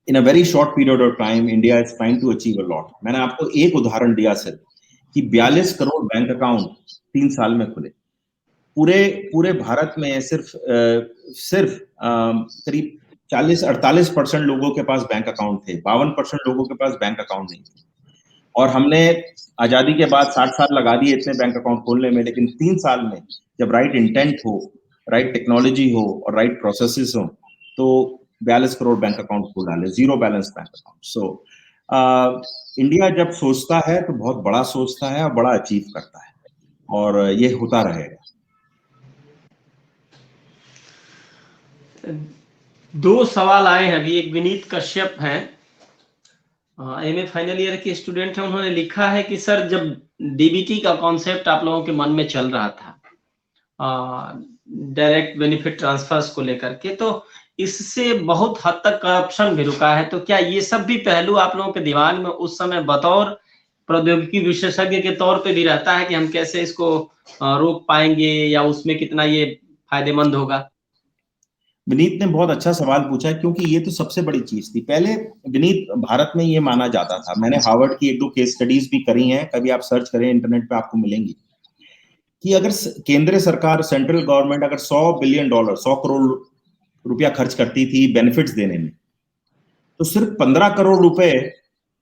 in a very short period of time India is trying to achieve a lot. मैंने आपको एक उदाहरण दिया सिर्फ कि 42 करोड़ बैंक अकाउंट 3 साल में खुले। पूरे भारत में सिर्फ करीब 40-48% लोगों के पास बैंक अकाउंट थे, 52% लोगों के पास बैंक अकाउंट नहीं थे। और हमने आजादी के बाद 60 साल लगा दिए इतने बैंक अकाउंट खोलने में, लेकिन 3 साल में जब राइट इंटेंट हो, राइट टेक्नोलॉजी हो और राइट प्रोसेसेस हो, तो 42 करोड़ बैंक अकाउंट खोल डाले, zero balance bank account. So India जब सोचता है तो बहुत बड़ा सोचता है और बड़ा अचीव करता है, और ये होता रहेगा। 2 सवाल आए हैं अभी। एक विनीत कश्यप हैं, एमए फाइनल ईयर के स्टूडेंट हैं। उन्होंने लिखा है कि सर, जब डीबीटी का कॉन्सेप्ट आप लोगों के मन में चल रहा था, डायरेक्ट बेनिफिट ट्रांसफर्स को लेकर के, तो इससे बहुत हद तक करप्शन भी रुका है। तो क्या ये सब भी पहलू आप लोगों के दिमाग में उस समय बतौर प्रौद्योगिकी विशेषज्ञ के तौर पे भी रहता है कि हम कैसे इसको रोक पाएंगे, या उसमें कितना ये फायदेमंद होगा? विनीत ने बहुत अच्छा सवाल पूछा, क्योंकि ये तो सबसे बड़ी चीज थी। पहले विनीत, भारत में ये माना जाता था, मैंने हार्वर्ड की 1-2 केस स्टडीज भी करी हैं, कभी आप सर्च करें इंटरनेट पे आपको मिलेंगी, कि अगर केंद्र सरकार, सेंट्रल गवर्नमेंट अगर $100 बिलियन, 100 करोड़ रुपया खर्च करती थी बेनिफिट्स देने में, तो सिर्फ 15 करोड़ रुपए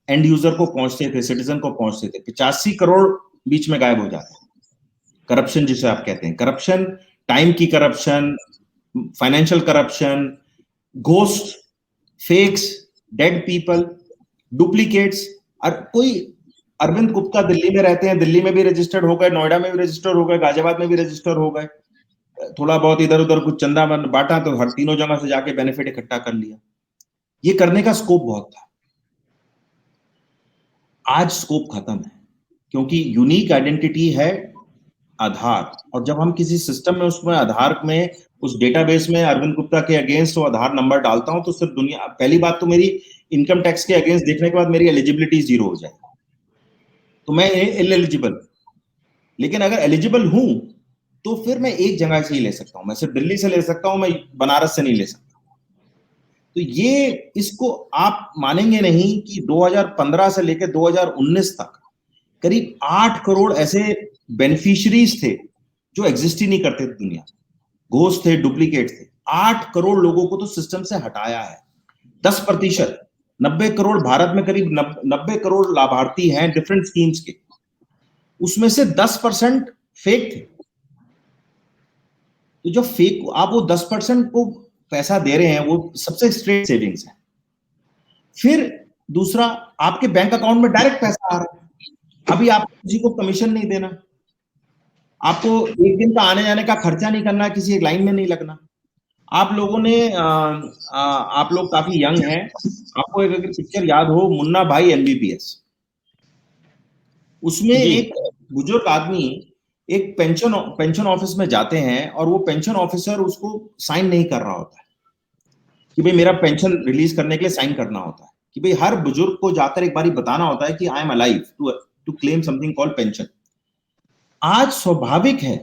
एंड यूजर को पहुंचते थे, सिटीजन को पहुंचते थे। 85 करोड़ बीच में गायब हो जाते। करप्शन जिसे आप कहते हैं, करप्शन, टाइम की corruption, financial corruption, ghost, fakes, dead people, duplicates. कोई अरविंद गुप्ता दिल्ली में रहते हैं, दिल्ली में भी रजिस्टर्ड हो गए, नोएडा में भी रजिस्टर्ड हो गए, गाजियाबाद में भी रजिस्टर हो गए, थोड़ा बहुत इधर उधर कुछ चंदा बांटा तो हर तीनों जगह से जाके बेनिफिट इकट्ठा कर लिया। ये करने का स्कोप बहुत था। आज स्कोप खत्म है, क्योंकि यूनिक आइडेंटिटी है आधार, और जब हम किसी सिस्टम में, उसमें आधार में, उस डेटाबेस में अरविंद गुप्ता के अगेंस्ट वो आधार नंबर डालता हूं, तो सिर्फ दुनिया, पहली बात तो मेरी इनकम टैक्स के अगेंस्ट देखने के बाद मेरी एलिजिबिलिटी 0 हो जाएगी, तो मैं इनएलिजिबल। लेकिन अगर एलिजिबल हूं तो फिर मैं एक जगह से ही ले सकता हूं, मैं सिर्फ दिल्ली से ले सकता हूं, मैं बनारस से नहीं ले सकता। तो ये, इसको आप मानेंगे नहीं कि 2015 से लेकर 2019 तक करीब 8 करोड़ ऐसे बेनिफिशियरीज थे जो एग्जिस्ट ही नहीं करते थे दुनिया, घोस्ट थे, डुप्लीकेट थे। 8 करोड़ लोगों को तो सिस्टम से हटाया है। 10%, 90 करोड़, भारत में करीब 90 करोड़ लाभार्थी हैं डिफरेंट स्कीम्स के, उसमें से 10% फेक थे। तो जो फेक, आप वो 10% को पैसा दे रहे हैं, वो सबसे स्ट्रेट सेविंग्स है। फिर दूसरा, आपके बैंक अकाउंट में डायरेक्ट पैसा आ रहा है, अभी आपको किसी को कमीशन नहीं देना, आपको एक दिन का आने जाने का खर्चा नहीं करना, किसी एक लाइन में नहीं लगना। आप लोगों ने आप लोग काफी यंग हैं, आपको एक अगर पिक्चर याद हो, मुन्ना भाई MBBS, उसमें जी एक बुजुर्ग आदमी एक पेंशन ऑफिस में जाते हैं और वो पेंशन ऑफिसर उसको साइन नहीं कर रहा होता है कि भाई मेरा पेंशन रिलीज करने के लिए साइन करना होता है, कि भाई हर बुजुर्ग को जाकर एक बारी बताना होता है कि I am alive to claim something called pension. आज स्वाभाविक है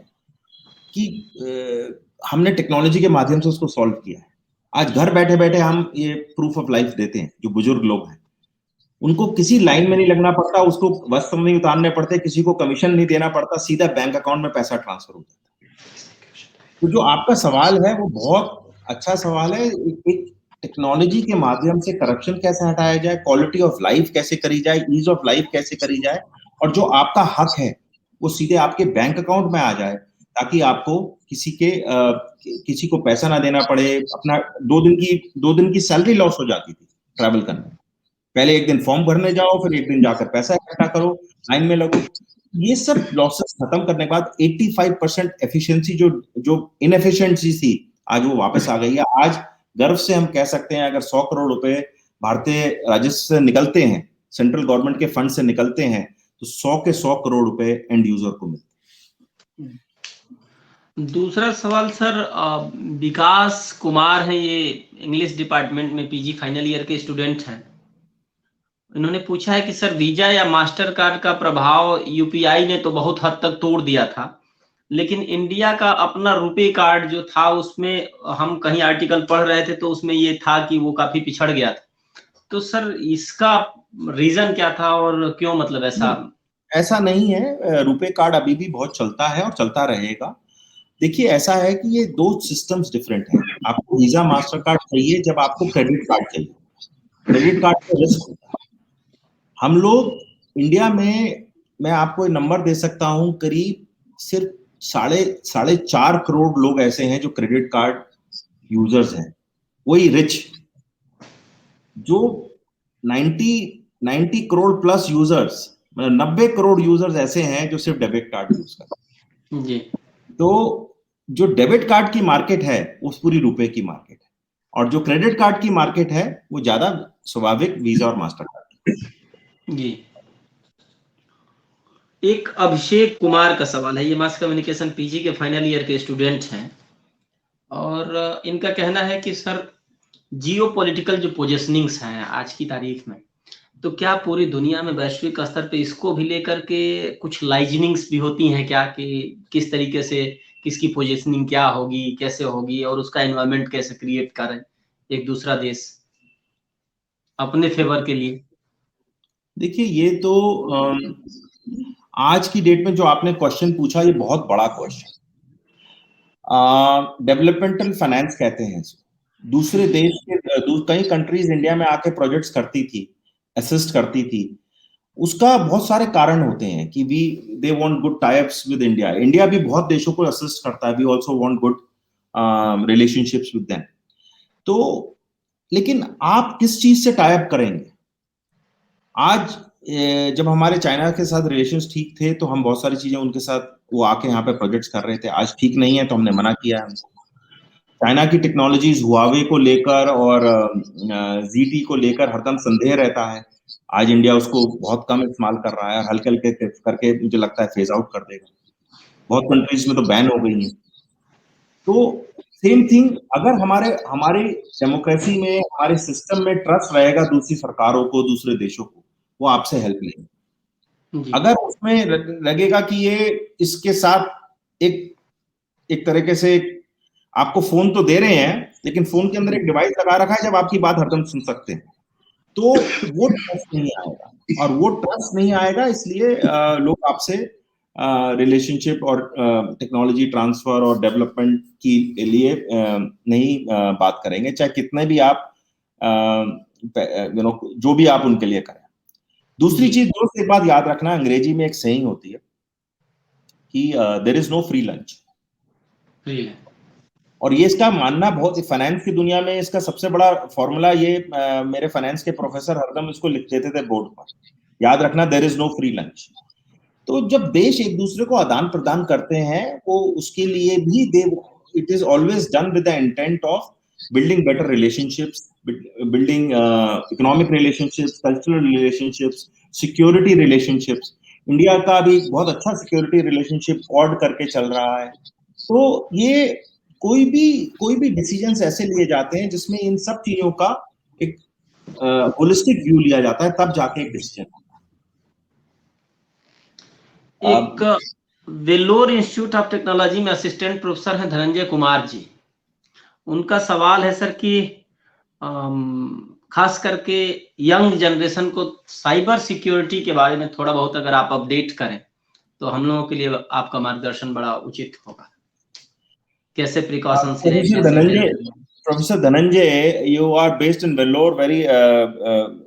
कि हमने टेक्नोलॉजी के माध्यम से उसको सॉल्व किया है। आज घर बैठे बैठे हम ये प्रूफ ऑफ लाइफ देते हैं। जो बुजुर्ग लोग हैं उनको किसी लाइन में नहीं लगना पड़ता, उसको वस्त्र नहीं उतारने पड़ते, किसी को कमीशन नहीं देना पड़ता, सीधा बैंक अकाउंट में पैसा ट्रांसफर होता है। तो जो आपका सवाल है वो बहुत अच्छा सवाल है। एक टेक्नोलॉजी के माध्यम से करप्शन कैसे हटाया जाए, क्वालिटी ऑफ लाइफ कैसे करी जाए, ईज ऑफ लाइफ कैसे करी जाए, और जो आपका हक है वो सीधे आपके बैंक अकाउंट में आ जाए, ताकि आपको किसी को पैसा ना देना पड़े। अपना 2 दिन की सैलरी लॉस हो जाती थी ट्रैवल करने में। पहले एक दिन फॉर्म भरने जाओ, फिर एक दिन जाकर पैसा इकट्ठा करो, लाइन में लगो। ये सब लॉसेस खत्म करने के बाद 85% एफिशिएंसी जो इनएफिशिएंसी थी, आज वो वापस आ गई है। आज गर्व से हम कह सकते हैं अगर 100 करोड़ रुपए भारतीय राजस्व से निकलते हैं, सेंट्रल गवर्नमेंट के फंड से निकलते हैं, तो 100 के 100 करोड़ रुपए एंड यूजर को मिलते हैं। दूसरा सवाल सर, विकास कुमार है, ये इंग्लिश डिपार्टमेंट में पीजी फाइनल ईयर के स्टूडेंट हैं। इन्होंने पूछा है कि सर वीजा या मास्टर कार्ड का प्रभाव यूपीआई ने तो बहुत हद तक तोड़ दिया था, लेकिन इंडिया का अपना रुपे कार्ड जो था उसमें हम कहीं आर्टिकल पढ़ रहे थे तो उसमें ये था कि वो काफी पिछड़ गया था। तो सर इसका रीजन क्या था और क्यों, मतलब ऐसा नहीं है। रुपे कार्ड अभी भी बहुत चलता है और चलता रहेगा। देखिए ऐसा है कि ये दो सिस्टम्स डिफरेंट हैं। आपको वीजा मास्टर कार्ड चाहिए जब आपको क्रेडिट कार्ड चाहिए। क्रेडिट कार्ड का रिस्क होता है। हम लोग इंडिया में, मैं आपको नंबर दे सकता हूं, करीब सिर्फ साढ़े 4 करोड़ लोग ऐसे हैं जो क्रेडिट कार्ड यूजर्स हैं। वही रिच जो 90 करोड़ प्लस यूजर्स, मतलब 90 करोड़ यूजर्स ऐसे हैं जो सिर्फ डेबिट कार्ड यूज करते हैं। जी। तो जो डेबिट कार्ड की मार्केट है उस पूरी रुपए की मार्केट है, और जो क्रेडिट कार्ड की मार्केट है वो ज्यादा स्वाभाविक वीजा और मास्टर कार्ड। जी। एक अभिषेक कुमार का सवाल है, ये मास कम्युनिकेशन पीजी के फाइनल ईयर के स्टूडेंट हैं, और इनका कहना है कि सर जियो पॉलिटिकल जो पोजिशनिंग्स हैं आज की तारीख में, तो क्या पूरी दुनिया में वैश्विक स्तर पे इसको भी लेकर के कुछ लाइजनिंग्स भी होती हैं क्या, कि किस तरीके से किसकी पोजिशनिंग क्या होगी, कैसे होगी, और उसका एनवायरनमेंट कैसे क्रिएट करें एक दूसरा देश अपने फेवर के लिए? देखिए ये तो आज की डेट में जो आपने क्वेश्चन पूछा ये बहुत बड़ा क्वेश्चन। डेवलपमेंटल फाइनेंस कहते हैं इसको। दूसरे देश के कई कंट्रीज इंडिया में आके प्रोजेक्ट्स करती थी, असिस्ट करती थी। उसका बहुत सारे कारण होते हैं कि they want good types with India. India भी बहुत देशों को असिस्ट करता है, we also want good relationships with them. तो लेकिन आप किस चीज से टाइप करेंगे? आज जब हमारे चाइना के साथ रिलेशंस ठीक थे तो हम बहुत सारी चीजें उनके साथ, वो आके यहाँ पे प्रोजेक्ट्स कर रहे थे। आज ठीक नहीं है तो हमने मना किया है उनको। चाइना की टेक्नोलॉजीज हुआवे को लेकर और जीटी को लेकर हरदम संदेह रहता है। आज इंडिया उसको बहुत कम इस्तेमाल कर रहा है, हल्के हल्के करके मुझे लगता है फेज आउट कर देगा। बहुत कंट्रीज में तो बैन हो गई है। तो सेम थिंग, अगर हमारे हमारे डेमोक्रेसी में, हमारे सिस्टम में ट्रस्ट रहेगा दूसरी सरकारों को, दूसरे देशों को, वो आपसे हेल्प लेंगे। अगर उसमें लगेगा कि ये इसके साथ एक तरीके से आपको फोन तो दे रहे हैं लेकिन फोन के अंदर एक डिवाइस लगा रखा है जब आपकी बात हरदम सुन सकते हैं, तो वो ट्रस्ट नहीं आएगा। और वो ट्रस्ट नहीं आएगा इसलिए लोग आपसे रिलेशनशिप और टेक्नोलॉजी ट्रांसफर और डेवलपमेंट के लिए नहीं बात करेंगे, चाहे कितने भी आप जो भी आप उनके लिए करें। दूसरी चीज, दोस्त एक बात याद रखना, अंग्रेजी में एक सेइंग होती है कि there is no free lunch. और ये इसका मानना बहुत, फाइनेंस की दुनिया में इसका सबसे बड़ा फॉर्मूला ये, मेरे फाइनेंस के प्रोफेसर हरदम इसको लिख देते थे बोर्ड पर, याद रखना there is no free lunch. तो जब देश एक दूसरे को आदान प्रदान करते हैं वो उसके लिए भी it is always done with the intent of building better relationships, building economic relationships, cultural relationships, security relationships. India का भी बहुत अच्छा सिक्योरिटी रिलेशनशिप क्वाड करके चल रहा है। तो ये कोई भी डिसीजंस ऐसे लिए जाते हैं जिसमें इन सब चीजों का एक होलिस्टिक व्यू लिया जाता है, तब जाके एक डिसीजन होता है। एक वेल्लोर इंस्टीट्यूट ऑफ टेक्नोलॉजी में असिस्टेंट प्रोफेसर हैं धनंजय कुमार जी। उनका सवाल है सर कि खास करके यंग जनरेशन को साइबर सिक्योरिटी के बारे में थोड़ा बहुत अगर आप अपडेट करें तो हम लोगों के लिए आपका मार्गदर्शन बड़ा उचित होगा। कैसे प्रिकॉशंस लें, कैसे Professor Dhananjay, you are based in Vellore. Very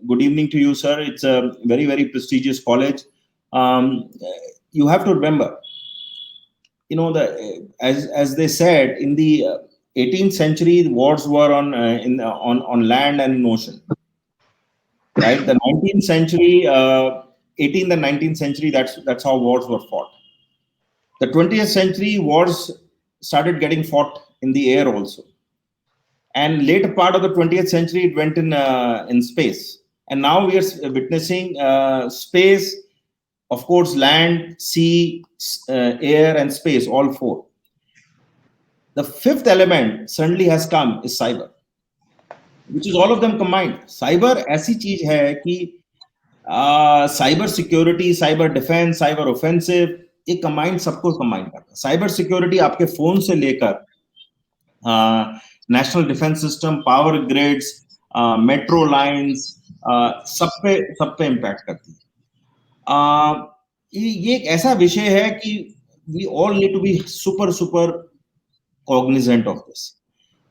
good evening to you, sir. It's a very, very prestigious college. You have to remember, you know, as they said, in the 18th century, wars were on land and in ocean. Right? The 19th century, 18th and 19th century, that's how wars were fought. The 20th century, wars started getting fought in the air also. And later part of the 20th century, it went in space. And now we are witnessing space, of course, land, sea, air, and space, all four. The fifth element suddenly has come is cyber, which is all of them combined. Cyber ऐसी चीज है कि cyber security, cyber defence, cyber offensive, ये कंबाइंड सबको कंबाइंड करता है। साइबर सिक्योरिटी आपके फोन से लेकर national defence system, power grids, metro lines, सब पे इम्पैक्ट करती है। ये एक ऐसा विषय है कि we all need to be super cognisant of this.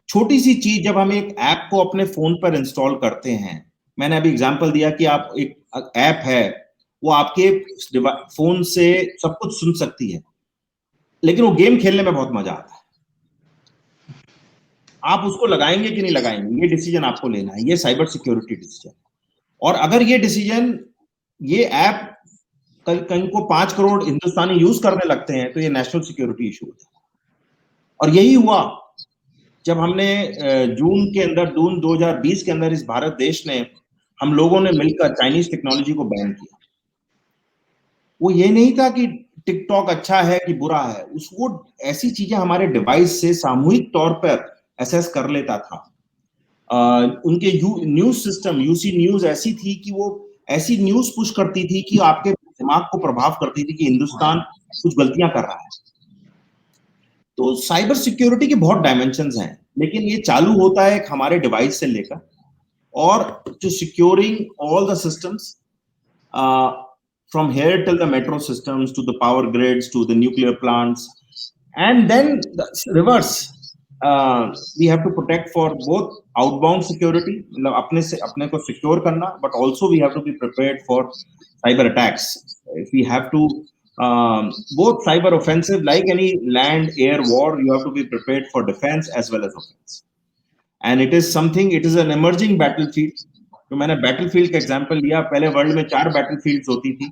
छोटी सी चीज जब हम एक ऐप को अपने फोन पर इंस्टॉल करते हैं, मैंने अभी एग्जांपल दिया कि आप एक ऐप है वो आपके फोन से सब कुछ सुन सकती है, लेकिन वो गेम खेलने में बहुत मजा आता है। आप उसको लगाएंगे कि नहीं लगाएंगे, ये डिसीजन आपको लेना है। ये साइबर सिक्योरिटी डिसीजन। और अगर ये डिसीजन, ये ऐप कल को 5 करोड़ हिंदुस्तानी यूज करने लगते हैं तो ये नेशनल सिक्योरिटी इशू होता है। और यही हुआ जब हमने जून 2020 के अंदर इस भारत देश ने, हम लोगों ने मिलकर चाइनीज टेक्नोलॉजी को बैन किया। वो ये नहीं था कि टिकटॉक अच्छा है कि बुरा है, उसको ऐसी चीजें हमारे डिवाइस से सामूहिक तौर पर एसेस कर लेता था। उनके न्यूज सिस्टम, यूसी न्यूज ऐसी थी कि वो ऐसी न्यूज पुश करती थी कि आपके दिमाग को प्रभाव करती थी कि हिंदुस्तान कुछ गलतियां कर रहा है। तो साइबर सिक्योरिटी के बहुत डायमेंशंस हैं, लेकिन ये चालू होता है हमारे डिवाइस से लेकर, और to securing all the systems from here till the metro systems, to the power grids, to the nuclear plants, and then the reverse. We have to protect for both outbound security, अपने को secure करना, but also we have to be prepared for cyber attacks. If we have to both cyber offensive, like any land air war, you have to be prepared for defense as well as offense. And it is something, it is an emerging battlefield. तो मैंने बैटलफील्ड का एग्जांपल लिया। पहले वर्ल्ड में 4 बैटलफील्ड्स होती थी,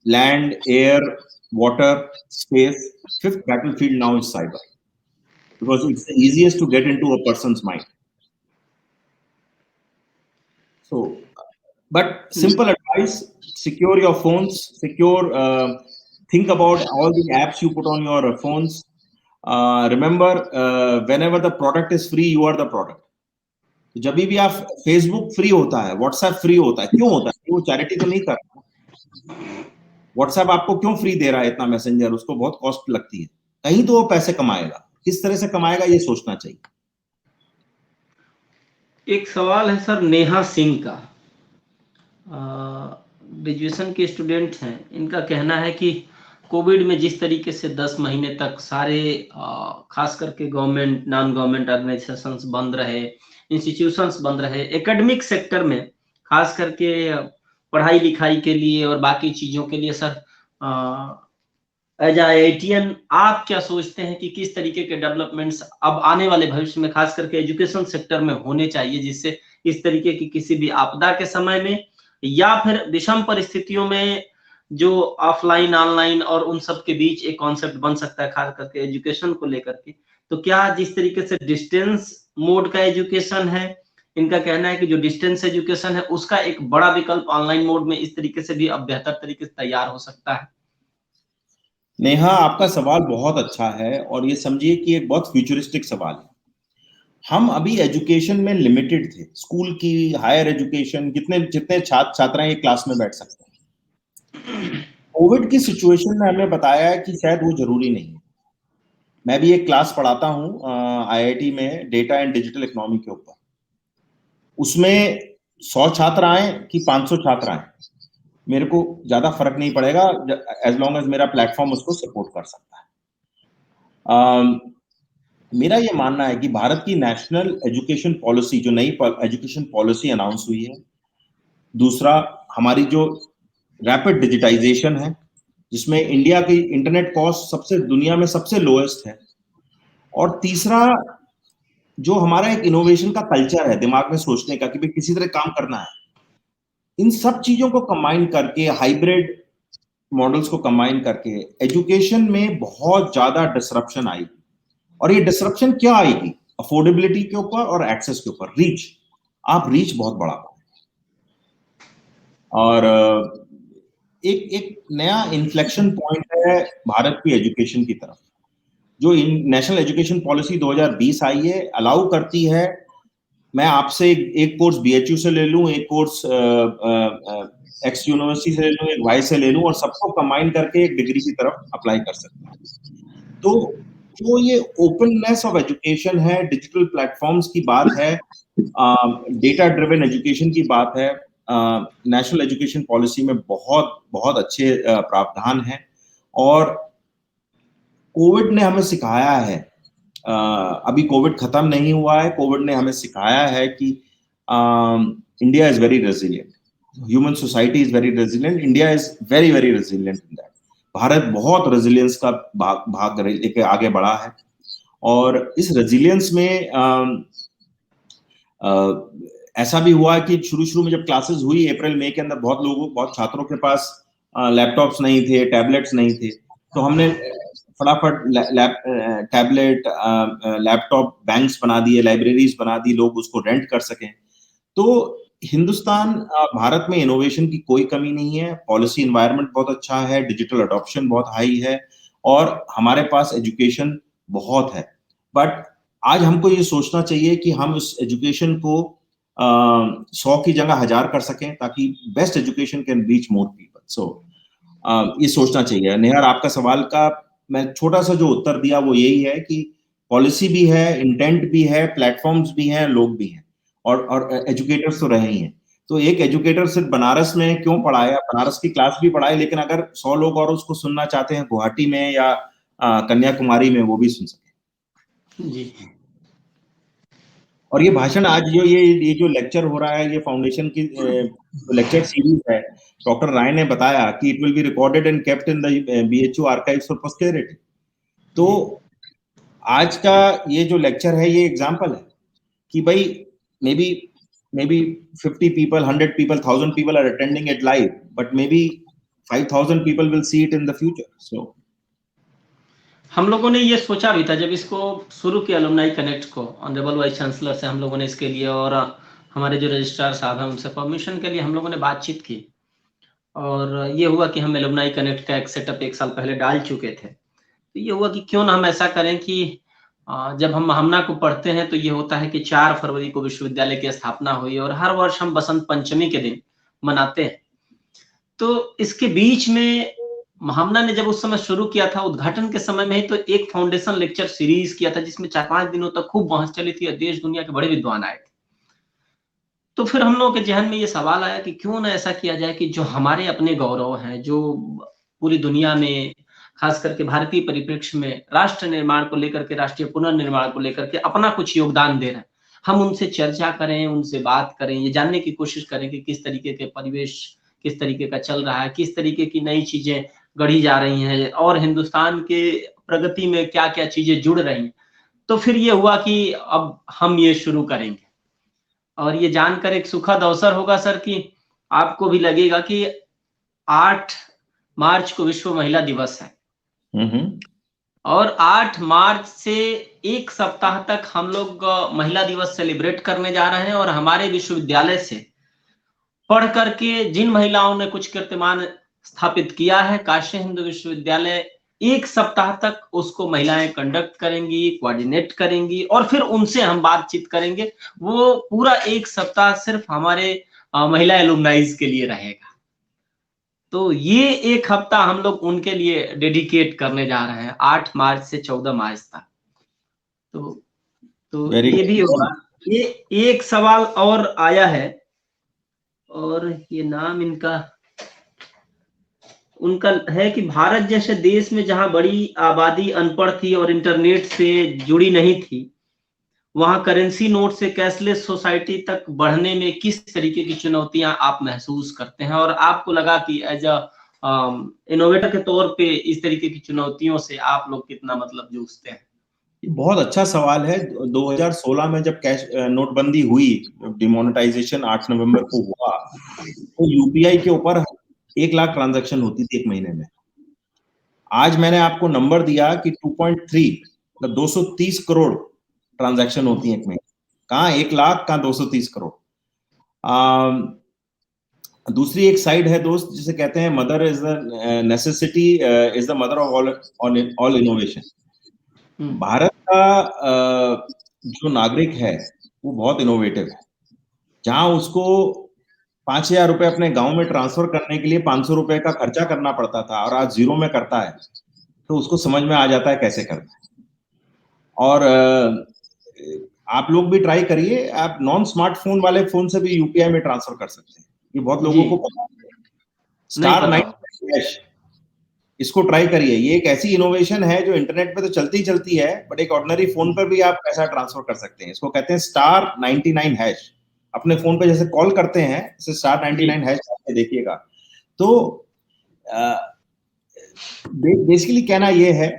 land, air, water, space. Fifth battlefield now is cyber, because it's the easiest to get into a person's mind. So, but simple advice: secure your phones, think about all the apps you put on your phones. Remember, whenever the product is free, you are the product. जब भी आप, फेसबुक फ्री होता है, व्हाट्सएप फ्री होता है, क्यों होता है? वो चैरिटी तो नहीं कर रहा। व्हाट्सएप आपको क्यों फ्री दे रहा है इतना मैसेंजर? उसको बहुत कॉस्ट लगती है, कहीं तो वो पैसे कमाएगा। किस तरह से कमाएगा ये सोचना चाहिए। एक सवाल है सर नेहा सिंह का, ग्रेजुएशन के स्टूडेंट हैं। इनका कहना है कि कोविड में जिस तरीके से 10 महीने तक सारे खास करके गवर्नमेंट, नॉन गवर्नमेंट ऑर्गेनाइजेशंस बंद रहे, इंस्टीट्यूशंस बंद रहे, एकेडमिक सेक्टर में खास करके पढ़ाई लिखाई के लिए और बाकी चीजों के लिए सर, एज IITian आप क्या सोचते हैं कि किस तरीके के डेवलपमेंट्स अब आने वाले भविष्य में खास करके एजुकेशन सेक्टर में होने चाहिए, जिससे इस तरीके की किसी भी आपदा के समय में या फिर विषम परिस्थितियों में जो ऑफलाइन ऑनलाइन और उन सब के बीच एक कॉन्सेप्ट बन सकता है खास करके एजुकेशन को लेकर के? तो क्या जिस तरीके से डिस्टेंस मोड का एजुकेशन है इनका कहना है कि जो डिस्टेंस एजुकेशन है उसका एक बड़ा विकल्प ऑनलाइन मोड में इस तरीके से भी अब बेहतर तरीके से तैयार हो सकता है। नेहा, आपका सवाल बहुत अच्छा है और ये समझिए कि एक बहुत फ्यूचरिस्टिक सवाल है। हम अभी एजुकेशन में लिमिटेड थे, स्कूल की, हायर एजुकेशन, जितने छात्र छात्राएं एक क्लास में बैठ सकते हैं। कोविड की सिचुएशन में हमें बताया है कि शायद वो जरूरी नहीं है। मैं भी एक क्लास पढ़ाता हूँ आईआईटी में, डेटा एंड डिजिटल इकोनॉमी के ऊपर। उसमें 100 छात्र आए कि 500 छात्र आए, मेरे को ज्यादा फर्क नहीं पड़ेगा, एज लॉन्ग एज मेरा प्लेटफॉर्म उसको सपोर्ट कर सकता है। मेरा ये मानना है कि भारत की नेशनल एजुकेशन पॉलिसी, जो नई एजुकेशन पॉलिसी अनाउंस हुई है, दूसरा हमारी जो रैपिड डिजिटाइजेशन है, जिसमें इंडिया की इंटरनेट कॉस्ट सबसे दुनिया में सबसे लोएस्ट है, और तीसरा जो हमारा एक इनोवेशन का कल्चर है, दिमाग में सोचने का कि भाई किसी तरह काम करना है, इन सब चीजों को कंबाइन करके, हाइब्रिड मॉडल्स को कंबाइन करके एजुकेशन में बहुत ज्यादा डिसरप्शन आई। और ये डिसरप्शन क्या आएगी? अफोर्डेबिलिटी के ऊपर और एक्सेस के ऊपर, रीच। आप रीच बहुत बड़ा पाओ, और एक एक नया इन्फ्लेक्शन पॉइंट है भारत की एजुकेशन की तरफ। जो नेशनल एजुकेशन पॉलिसी 2020 आई है, अलाउ करती है मैं आपसे एक कोर्स बीएचयू से ले लूं, एक कोर्स एक्स यूनिवर्सिटी से ले लूं, एक वाई से ले लूं, और सबको कंबाइन करके एक डिग्री की तरफ अप्लाई कर सकता हूं। तो जो ये ओपननेस ऑफ एजुकेशन है, डिजिटल प्लेटफॉर्म्स की बात है, डेटा ड्रिवन एजुकेशन की बात है, नेशनल एजुकेशन पॉलिसी में बहुत बहुत अच्छे प्रावधान हैं। और कोविड ने हमें सिखाया है, अभी कोविड खत्म नहीं हुआ है, कोविड ने हमें सिखाया है कि India is very resilient, human society is very resilient, India is very very resilient in that. Bharat बहुत रेजिलियंस का भाग लेके आगे बढ़ा है, और इस रेजिलियंस में ऐसा भी हुआ है कि शुरू में जब क्लासेस हुई अप्रैल मई के अंदर, बहुत छात्रों के पास लैपटॉप्स नहीं थे, टैबलेट्स नहीं थे, तो हमने फटाफट टैबलेट, लैपटॉप बैंक्स बना दिए, लाइब्रेरीज बना दी, लोग उसको रेंट कर सकें। तो हिंदुस्तान, भारत में इनोवेशन की कोई कमी नहीं है, पॉलिसी एनवायरनमेंट बहुत अच्छा है, डिजिटल अडॉप्शन बहुत हाई है, और हमारे पास एजुकेशन बहुत है। बट आज हमको ये सोचना चाहिए कि हम इस एजुकेशन को 100 की जगह 1000 कर सकें, ताकि best education can reach more people. So ये सोचना चाहिए। नेहर, आपका सवाल का मैं छोटा सा जो उत्तर दिया वो यही है कि पॉलिसी भी है, इंटेंट भी है, प्लेटफॉर्म्स भी हैं, लोग भी हैं, और एजुकेटर्स तो रहे ही हैं। तो एक एजुकेटर सिर्फ बनारस में क्यों पढ़ाया, बनारस की क्लास भी पढ़ाए, लेकिन अगर 100 लोग और उसको सुनना चाहते हैं गुवाहाटी में या कन्याकुमारी में, वो भी सुन सके जी। और ये भाषण आज ये जो लेक्चर हो रहा है, ये फाउंडेशन की लेक्चर सीरीज है, डॉक्टर राय ने बताया कि it will be recorded and kept in the BHU archives for posterity. तो आज का ये जो लेक्चर है, ये एग्जांपल है कि भाई may be 50 people, 100 people, 1000 people are attending it live, but maybe 5000 people will see it in the future. So हम लोगों ने ये सोचा भी था जब इसको शुरू किया अलुमनाई कनेक्ट को, ऑनरेबल वाइस चांसलर से हम लोगों ने इसके लिए, और हमारे जो रजिस्ट्रार साहब हैं उनसे परमिशन के लिए हम लोगों ने बातचीत की, और ये हुआ कि हम अलुमनाई कनेक्ट का एक सेटअप 1 साल पहले डाल चुके थे। तो ये हुआ कि क्यों ना हम ऐसा करें कि जब हम महामना को पढ़ते हैं तो ये होता है कि 4 फरवरी को विश्वविद्यालय की स्थापना हुई, और हर वर्ष हम बसंत पंचमी के दिन मनाते हैं। तो इसके बीच में महामना ने जब उस समय शुरू किया था, उद्घाटन के समय में ही तो एक फाउंडेशन लेक्चर सीरीज किया था, जिसमें 4-5 दिनों तक खूब बहस चली थी, देश दुनिया के बड़े विद्वान आए थे। तो फिर हम लोगों के जहन में ये सवाल आया कि क्यों ना ऐसा किया जाए कि जो हमारे अपने गौरव हैं, जो पूरी दुनिया में, खास करके भारतीय परिप्रेक्ष्य में राष्ट्र निर्माण को लेकर के, राष्ट्रीय पुनर्निर्माण को लेकर के अपना कुछ योगदान दे रहे हैं, हम उनसे चर्चा करें, उनसे बात करें, ये जानने की कोशिश करें कि किस तरीके के परिवेश, किस तरीके का चल रहा है, किस तरीके की नई चीजें गढ़ी जा रही हैं, और हिंदुस्तान के प्रगति में क्या क्या चीजें जुड़ रही हैं। तो फिर ये हुआ कि अब हम ये शुरू करेंगे, और ये जानकर एक सुखद अवसर होगा सर कि आपको भी लगेगा कि 8 मार्च को विश्व महिला दिवस है, और 8 मार्च से एक सप्ताह तक हम लोग महिला दिवस सेलिब्रेट करने जा रहे हैं और हमारे विश्वविद्यालय से पढ़ करके जिन महिलाओं ने कुछ कीर्तिमान स्थापित किया है, काशी हिंदू विश्वविद्यालय एक सप्ताह तक उसको महिलाएं कंडक्ट करेंगी, कोऑर्डिनेट करेंगी और फिर उनसे हम बातचीत करेंगे। वो पूरा एक सप्ताह सिर्फ हमारे महिला एलुमनाइज के लिए रहेगा। तो ये एक हफ्ता हम लोग उनके लिए डेडिकेट करने जा रहे हैं 8 मार्च से 14 मार्च तक। तो वेरी ये भी होगा। ये एक सवाल और आया है और ये नाम इनका उनका है कि भारत जैसे देश में जहां बड़ी आबादी अनपढ़ थी और इंटरनेट से जुड़ी नहीं थी, वहां करेंसी नोट से कैशलेस सोसाइटी तक बढ़ने में किस तरीके की चुनौतियां आप महसूस करते हैं और आपको लगा कि एज अ इनोवेटर के तौर पे इस तरीके की चुनौतियों से आप लोग कितना मतलब जूझते हैं? बहुत अच्छा सवाल है। 2016 में जब कैश नोटबंदी हुई, डिमोनेटाइजेशन 8 नवंबर को हुआ, तो यूपीआई के ऊपर 1 लाख ट्रांजैक्शन होती थी एक महीने में। आज मैंने आपको नंबर दिया कि 2.3 मतलब 230 करोड़ ट्रांजैक्शन होती है एक महीने। कहाँ 1 लाख, कहाँ 230 करोड़। दूसरी एक साइड है दोस्त, जिसे कहते हैं mother is the necessity is the mother of all innovation. Bharat का जो नागरिक है वो बहुत इनोवेटिव है। जहां उसको 5,000 रुपए अपने गांव में ट्रांसफर करने के लिए 500 रुपए का खर्चा करना पड़ता था और आज 0 में करता है, तो उसको समझ में आ जाता है कैसे करना है। और आप लोग भी ट्राई करिए, आप नॉन स्मार्टफोन वाले फोन से भी यूपीआई में ट्रांसफर कर सकते हैं। ये बहुत लोगों को पता है। स्टार 9 इसको ट्राई करिए। ये एक ऐसी इनोवेशन है जो इंटरनेट पे तो चलती चलती है, बट एक ऑर्डिनरी फोन पर भी आप पैसा ट्रांसफर कर सकते हैं। इसको कहते हैं स्टार 99#। अपने फोन पे जैसे कॉल करते हैं, इसे स्टार 99# करके देखिएगा। तो बेसिकली कहना ये है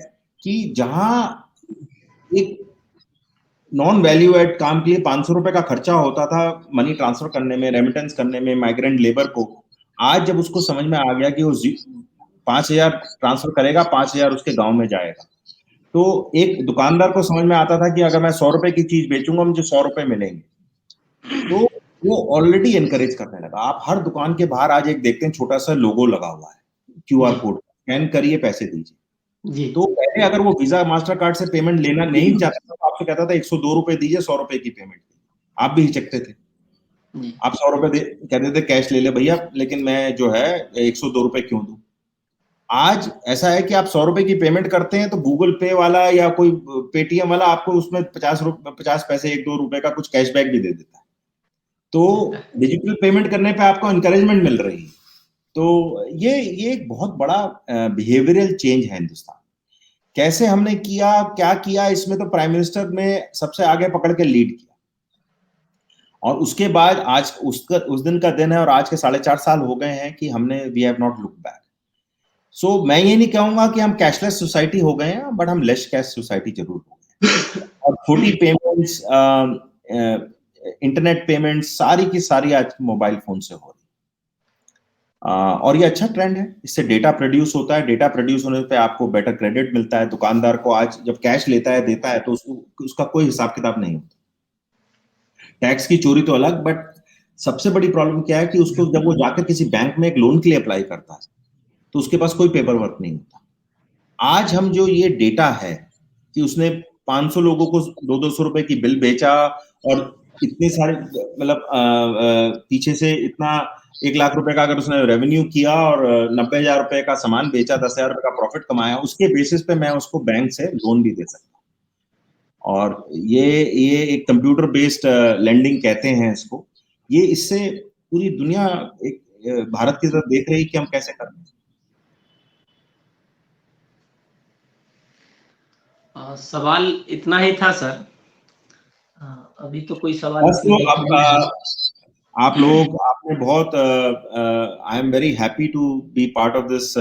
कि जहां एक नॉन वैल्यू एड काम के लिए 500 रुपए का खर्चा होता था मनी ट्रांसफर करने में, रेमिटेंस करने में, माइग्रेंट लेबर को, आज जब उसको समझ में आ गया कि वो 5,000 ट्रांसफर करेगा, 5,000 उसके गांव में जाएगा, तो एक दुकानदार को समझ में आता था कि अगर मैं 100 रुपए की चीज बेचूंगा मुझे 100 रुपए मिलेंगे। तो वो ऑलरेडी एनकरेज करने लगा। आप हर दुकान के बाहर आज एक देखते हैं छोटा सा लोगो लगा हुआ है, क्यूआर कोड, स्कैन करिए पैसे दीजिए। तो पहले अगर वो वीजा मास्टर कार्ड से पेमेंट लेना नहीं चाहता था तो आपसे कहता था 102 रुपए दीजिए, 100 रुपए की पेमेंट। आप भी हिचकते थे। आप 100 रुपए कहते थे कैश ले ले भैया, लेकिन मैं जो है 102 रुपए क्यों दूं। आज ऐसा है कि आप 100 रुपए की पेमेंट करते हैं तो गूगल पे वाला या कोई पेटीएम वाला आपको उसमें 50 पैसे 1-2 रुपए का कुछ कैशबैक भी दे देता है। तो डिजिटल पेमेंट करने पे आपको इंकरेजमेंट मिल रही है। तो ये एक बहुत बड़ा बिहेवियरल चेंज है हिंदुस्तान। कैसे हमने किया, क्या किया, इसमें तो प्राइम मिनिस्टर ने सबसे आगे पकड़ के लीड किया। और उसके बाद आज उस दिन का दिन है और आज के 4.5 साल हो गए हैं कि हमने we have not look back. So मैं ये नहीं कहूंगा कि हम कैशलेस सोसाइटी हो गए हैं, बट हम लेस कैश सोसाइटी जरूर हो गए। और छोटी पेमेंट्स, इंटरनेट पेमेंट्स सारी की सारी आज मोबाइल फोन से हो रही। और ये अच्छा ट्रेंड है। इससे डेटा प्रोड्यूस होता है, डेटा प्रोड्यूस होने पे आपको बेटर क्रेडिट मिलता है। दुकानदार को आज जब कैश लेता है देता है तो उसका कोई हिसाब किताब नहीं होता। टैक्स की चोरी तो अलग, बट सबसे बड़ी प्रॉब्लम क्या है कि उसको जब वो जाकर किसी बैंक में एक लोन के लिए अप्लाई करता है तो उसके पास कोई पेपर वर्क नहीं होता। आज हम जो ये डेटा है कि उसने 500 लोगों को 200 रुपए की बिल बेचा और इतने सारे मतलब पीछे से इतना 1 लाख रुपए का अगर उसने रेवेन्यू किया और 90,000 रुपए का सामान बेचा, 10,000 रुपए का प्रॉफिट कमाया, उसके बेसिस पे मैं उसको बैंक से लोन भी दे सकता हूँ। और ये एक कंप्यूटर बेस्ड लेंडिंग कहते हैं इसको। ये इससे पूरी दुनिया एक भारत की तरफ देख रही है कि हम कैसे कर रहे हैं। सवाल इतना ही था सर। अभी तो कोई सवाल आप लोग आपने बहुत I am very happy to be part of this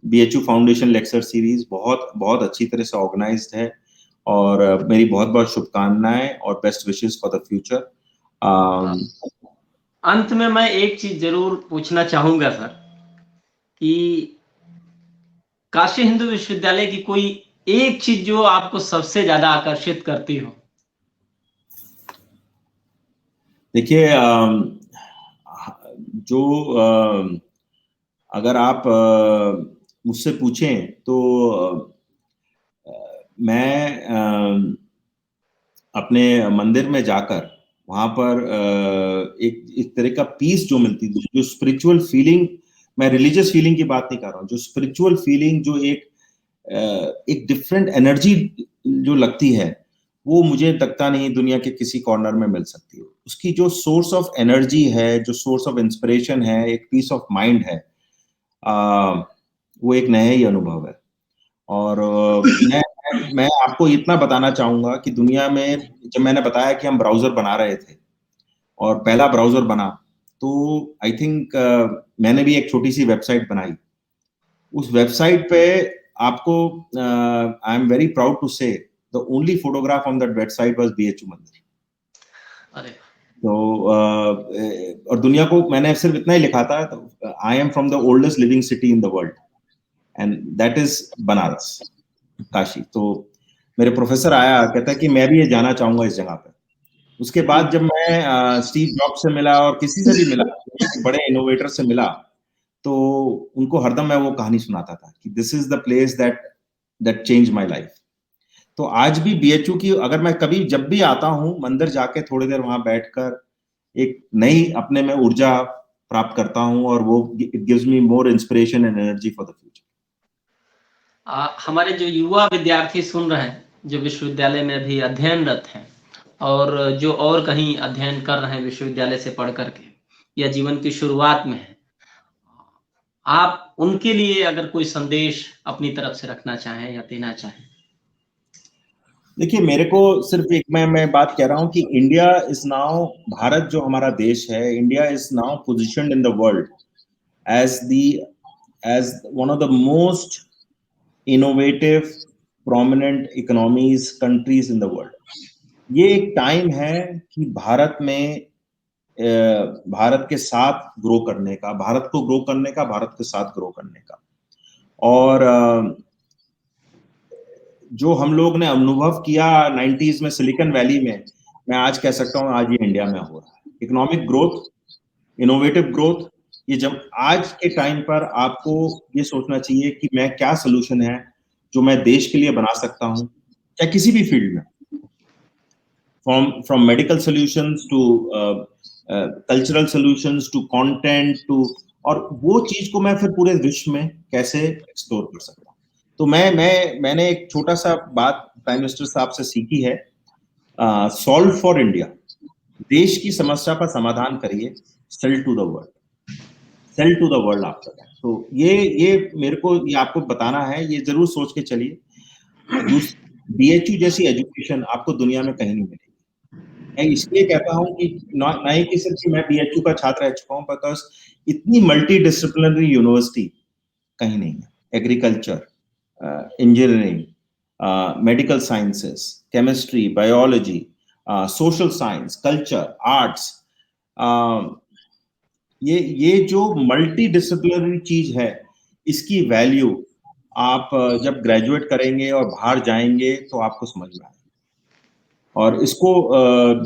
BHU foundation lecture series. बहुत बहुत अच्छी तरह से ऑर्गेनाइज्ड है और मेरी बहुत बहुत शुभकामनाएं और best wishes for the future. अंत में मैं एक चीज जरूर पूछना चाहूंगा सर कि काशी हिंदू विश्वविद्यालय की कोई एक चीज जो आपको सबसे ज्यादा आकर्षित करती हो? देखिए, जो अगर आप मुझसे पूछें तो मैं अपने मंदिर में जाकर वहां पर एक तरह का पीस जो मिलती थी, जो स्पिरिचुअल फीलिंग, मैं रिलीजियस फीलिंग की बात नहीं कर रहा हूँ, जो स्पिरिचुअल फीलिंग, जो एक डिफरेंट एनर्जी जो लगती है, वो मुझे लगता नहीं दुनिया के किसी कॉर्नर में मिल सकती है। उसकी जो सोर्स ऑफ एनर्जी है, जो सोर्स ऑफ इंस्पिरेशन है, एक पीस ऑफ माइंड है, वो एक नया ही अनुभव है। और मैं आपको इतना बताना चाहूंगा कि दुनिया में, जब मैंने बताया कि हम ब्राउजर बना रहे थे और पहला ब्राउजर बना, तो आई थिंक मैंने भी एक छोटी सी वेबसाइट बनाई। उस वेबसाइट पे आपको, I am very proud to say, the only photograph on that website was BHU मंदिर। अरे तो और दुनिया को मैंने सिर्फ इतना ही लिखा था, I am from the oldest living city in the world and that is Banaras, Kashi. तो मेरे प्रोफेसर आया, कहता है कि मैं भी ये जाना चाहूंगा इस जगह पे। उसके बाद जब मैं स्टीव जॉब्स से मिला और किसी से भी मिला, बड़े इनोवेटर से मिला, तो उनको हरदम मैं वो कहानी सुनाता था कि this is the place that change my life. तो आज भी बीएचयू की, अगर मैं कभी जब भी आता हूँ मंदिर, जाके थोड़ी देर वहां बैठकर एक नई अपने में ऊर्जा प्राप्त करता हूँ, और वो it gives me more inspiration and energy for the future. हमारे जो युवा विद्यार्थी सुन रहे हैं, जो विश्वविद्यालय में अभी अध्ययनरत हैं और जो और कहीं अध्ययन कर रहे हैं विश्वविद्यालय से पढ़ करके, या जीवन की शुरुआत में है, आप उनके लिए अगर कोई संदेश अपनी तरफ से रखना चाहें या देना चाहें? देखिए, मेरे को सिर्फ एक, मैं बात कह रहा हूँ कि इंडिया इज नाउ, भारत जो हमारा देश है, India is now positioned in the world as as one of the most innovative prominent economies, countries in the world. ये एक टाइम है कि भारत में, भारत के साथ ग्रो करने का, भारत को ग्रो करने का, भारत के साथ ग्रो करने का। और जो हम लोग ने अनुभव किया 90s में सिलिकॉन वैली में, मैं आज कह सकता हूँ आज ये इंडिया में हो रहा है। इकोनॉमिक ग्रोथ, इनोवेटिव ग्रोथ, ये जब आज के टाइम पर आपको ये सोचना चाहिए कि मैं क्या सोल्यूशन है जो मैं देश के लिए बना सकता हूँ, चाहे किसी भी फील्ड में, from medical solutions to cultural solutions to content to, और वो चीज को मैं फिर पूरे विश्व में कैसे एक्सप्लोर कर सकता हूँ। तो मैंने एक छोटा सा बात प्राइम मिनिस्टर साहब से सीखी है, सॉल्व फॉर इंडिया, देश की समस्या का समाधान करिए, sell to the world, sell to the world after that. तो ये मेरे को, ये आपको बताना है, ये जरूर सोच के चलिए। बीएचयू जैसी एजुकेशन आपको दुनिया में कहीं नहीं मिलेगी। मैं इसलिए कहता हूँ कि ना ही कि सिर्फ मैं बीएचयू का छात्र रह चुका हूँ, बिकॉज इतनी मल्टी डिसिप्लिनरी यूनिवर्सिटी कहीं नहीं है। Agriculture, engineering, medical sciences, chemistry, biology, social science, culture, arts, ये जो मल्टी डिसिप्लिनरी चीज है, इसकी वैल्यू आप जब ग्रेजुएट करेंगे और बाहर जाएंगे तो आपको समझ में आएगा। और इसको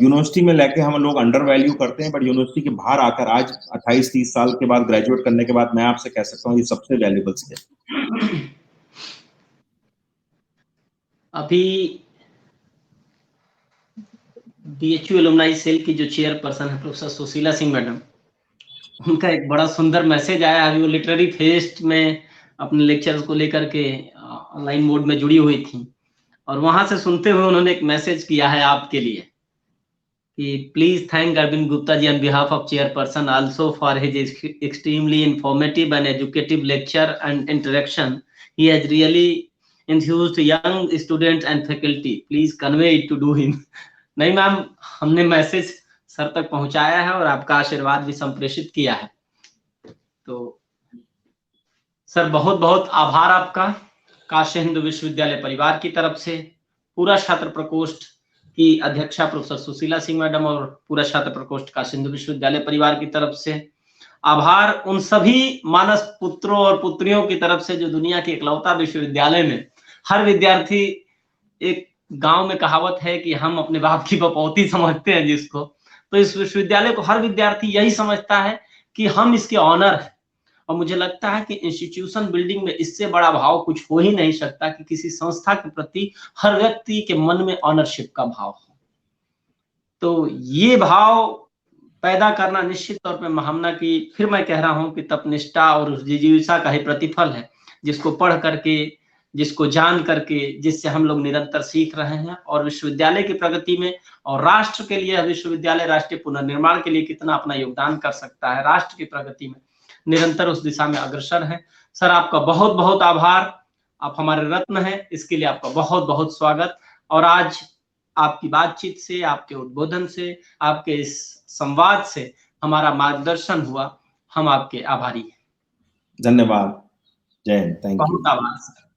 यूनिवर्सिटी में लेके हम लोग अंडर वैल्यू करते हैं, बट यूनिवर्सिटी के बाहर आकर आज 28-30 साल के बाद, ग्रेजुएट करने के बाद, मैं आपसे कह सकता हूँ ये सबसे वैल्यूबल स्किल। अभी बीएचयू एलुमनाई सेल की जो चेयरपर्सन है प्रोफेसर सुशीला सिंह मैडम, उनका एक बड़ा सुंदर मैसेज आया। अभी वो लिटरेरी फेस्ट में अपने लेक्चर्स को लेकर के ऑनलाइन मोड में जुड़ी हुई थी, और वहां से सुनते हुए उन्होंने एक मैसेज किया है आपके लिए कि please thank Arvind Gupta ji on behalf of chairperson also for his extremely informative and educative lecture and interaction. He has really enthused young students and faculty. Please convey it to do him. नहीं मैम, हमने मैसेज सर तक पहुंचाया है और आपका आशीर्वाद भी संप्रेषित किया है। तो सर बहुत बहुत आभार आपका, काशी हिंदू विश्वविद्यालय परिवार की तरफ से, पूरा छात्र प्रकोष्ठ की अध्यक्षा प्रोफेसर सुशीला सिंह मैडम और पूरा छात्र प्रकोष्ठ काशी हिंदू विश्वविद्यालय परिवार की तरफ से। आभार उन सभी मानस पुत्रों और पुत्रियों की तरफ से जो दुनिया के इकलौता विश्वविद्यालय में हर विद्यार्थी, एक गांव में कहावत है कि हम अपने बाप की बपौती समझते हैं जिसको, तो इस विश्वविद्यालय को हर विद्यार्थी यही समझता है कि हम इसके ऑनर हैं। और मुझे लगता है कि इंस्टीट्यूशन बिल्डिंग में इससे बड़ा भाव कुछ हो ही नहीं सकता कि किसी संस्था के प्रति हर व्यक्ति के मन में ऑनरशिप का भाव हो। तो ये भाव पैदा करना निश्चित तौर पे महामना की, फिर मैं कह रहा हूं कि तपनिष्ठा और उस जिजीविषा का ही प्रतिफल है, जिसको पढ़ करके, जिसको जान करके, जिससे हम लोग निरंतर सीख रहे हैं। और विश्वविद्यालय की प्रगति में और राष्ट्र के लिए विश्वविद्यालय राष्ट्रीय पुनर्निर्माण के लिए कितना अपना योगदान कर सकता है, राष्ट्र की प्रगति में निरंतर उस दिशा में अग्रसर है। सर, आपका बहुत बहुत आभार, आप हमारे रत्न हैं, इसके लिए आपका बहुत बहुत स्वागत। और आज आपकी बातचीत से, आपके उद्बोधन से, आपके इस संवाद से हमारा मार्गदर्शन हुआ, हम आपके आभारी हैं। धन्यवाद। जय हिंद। Thank you. बहुत आभार सर।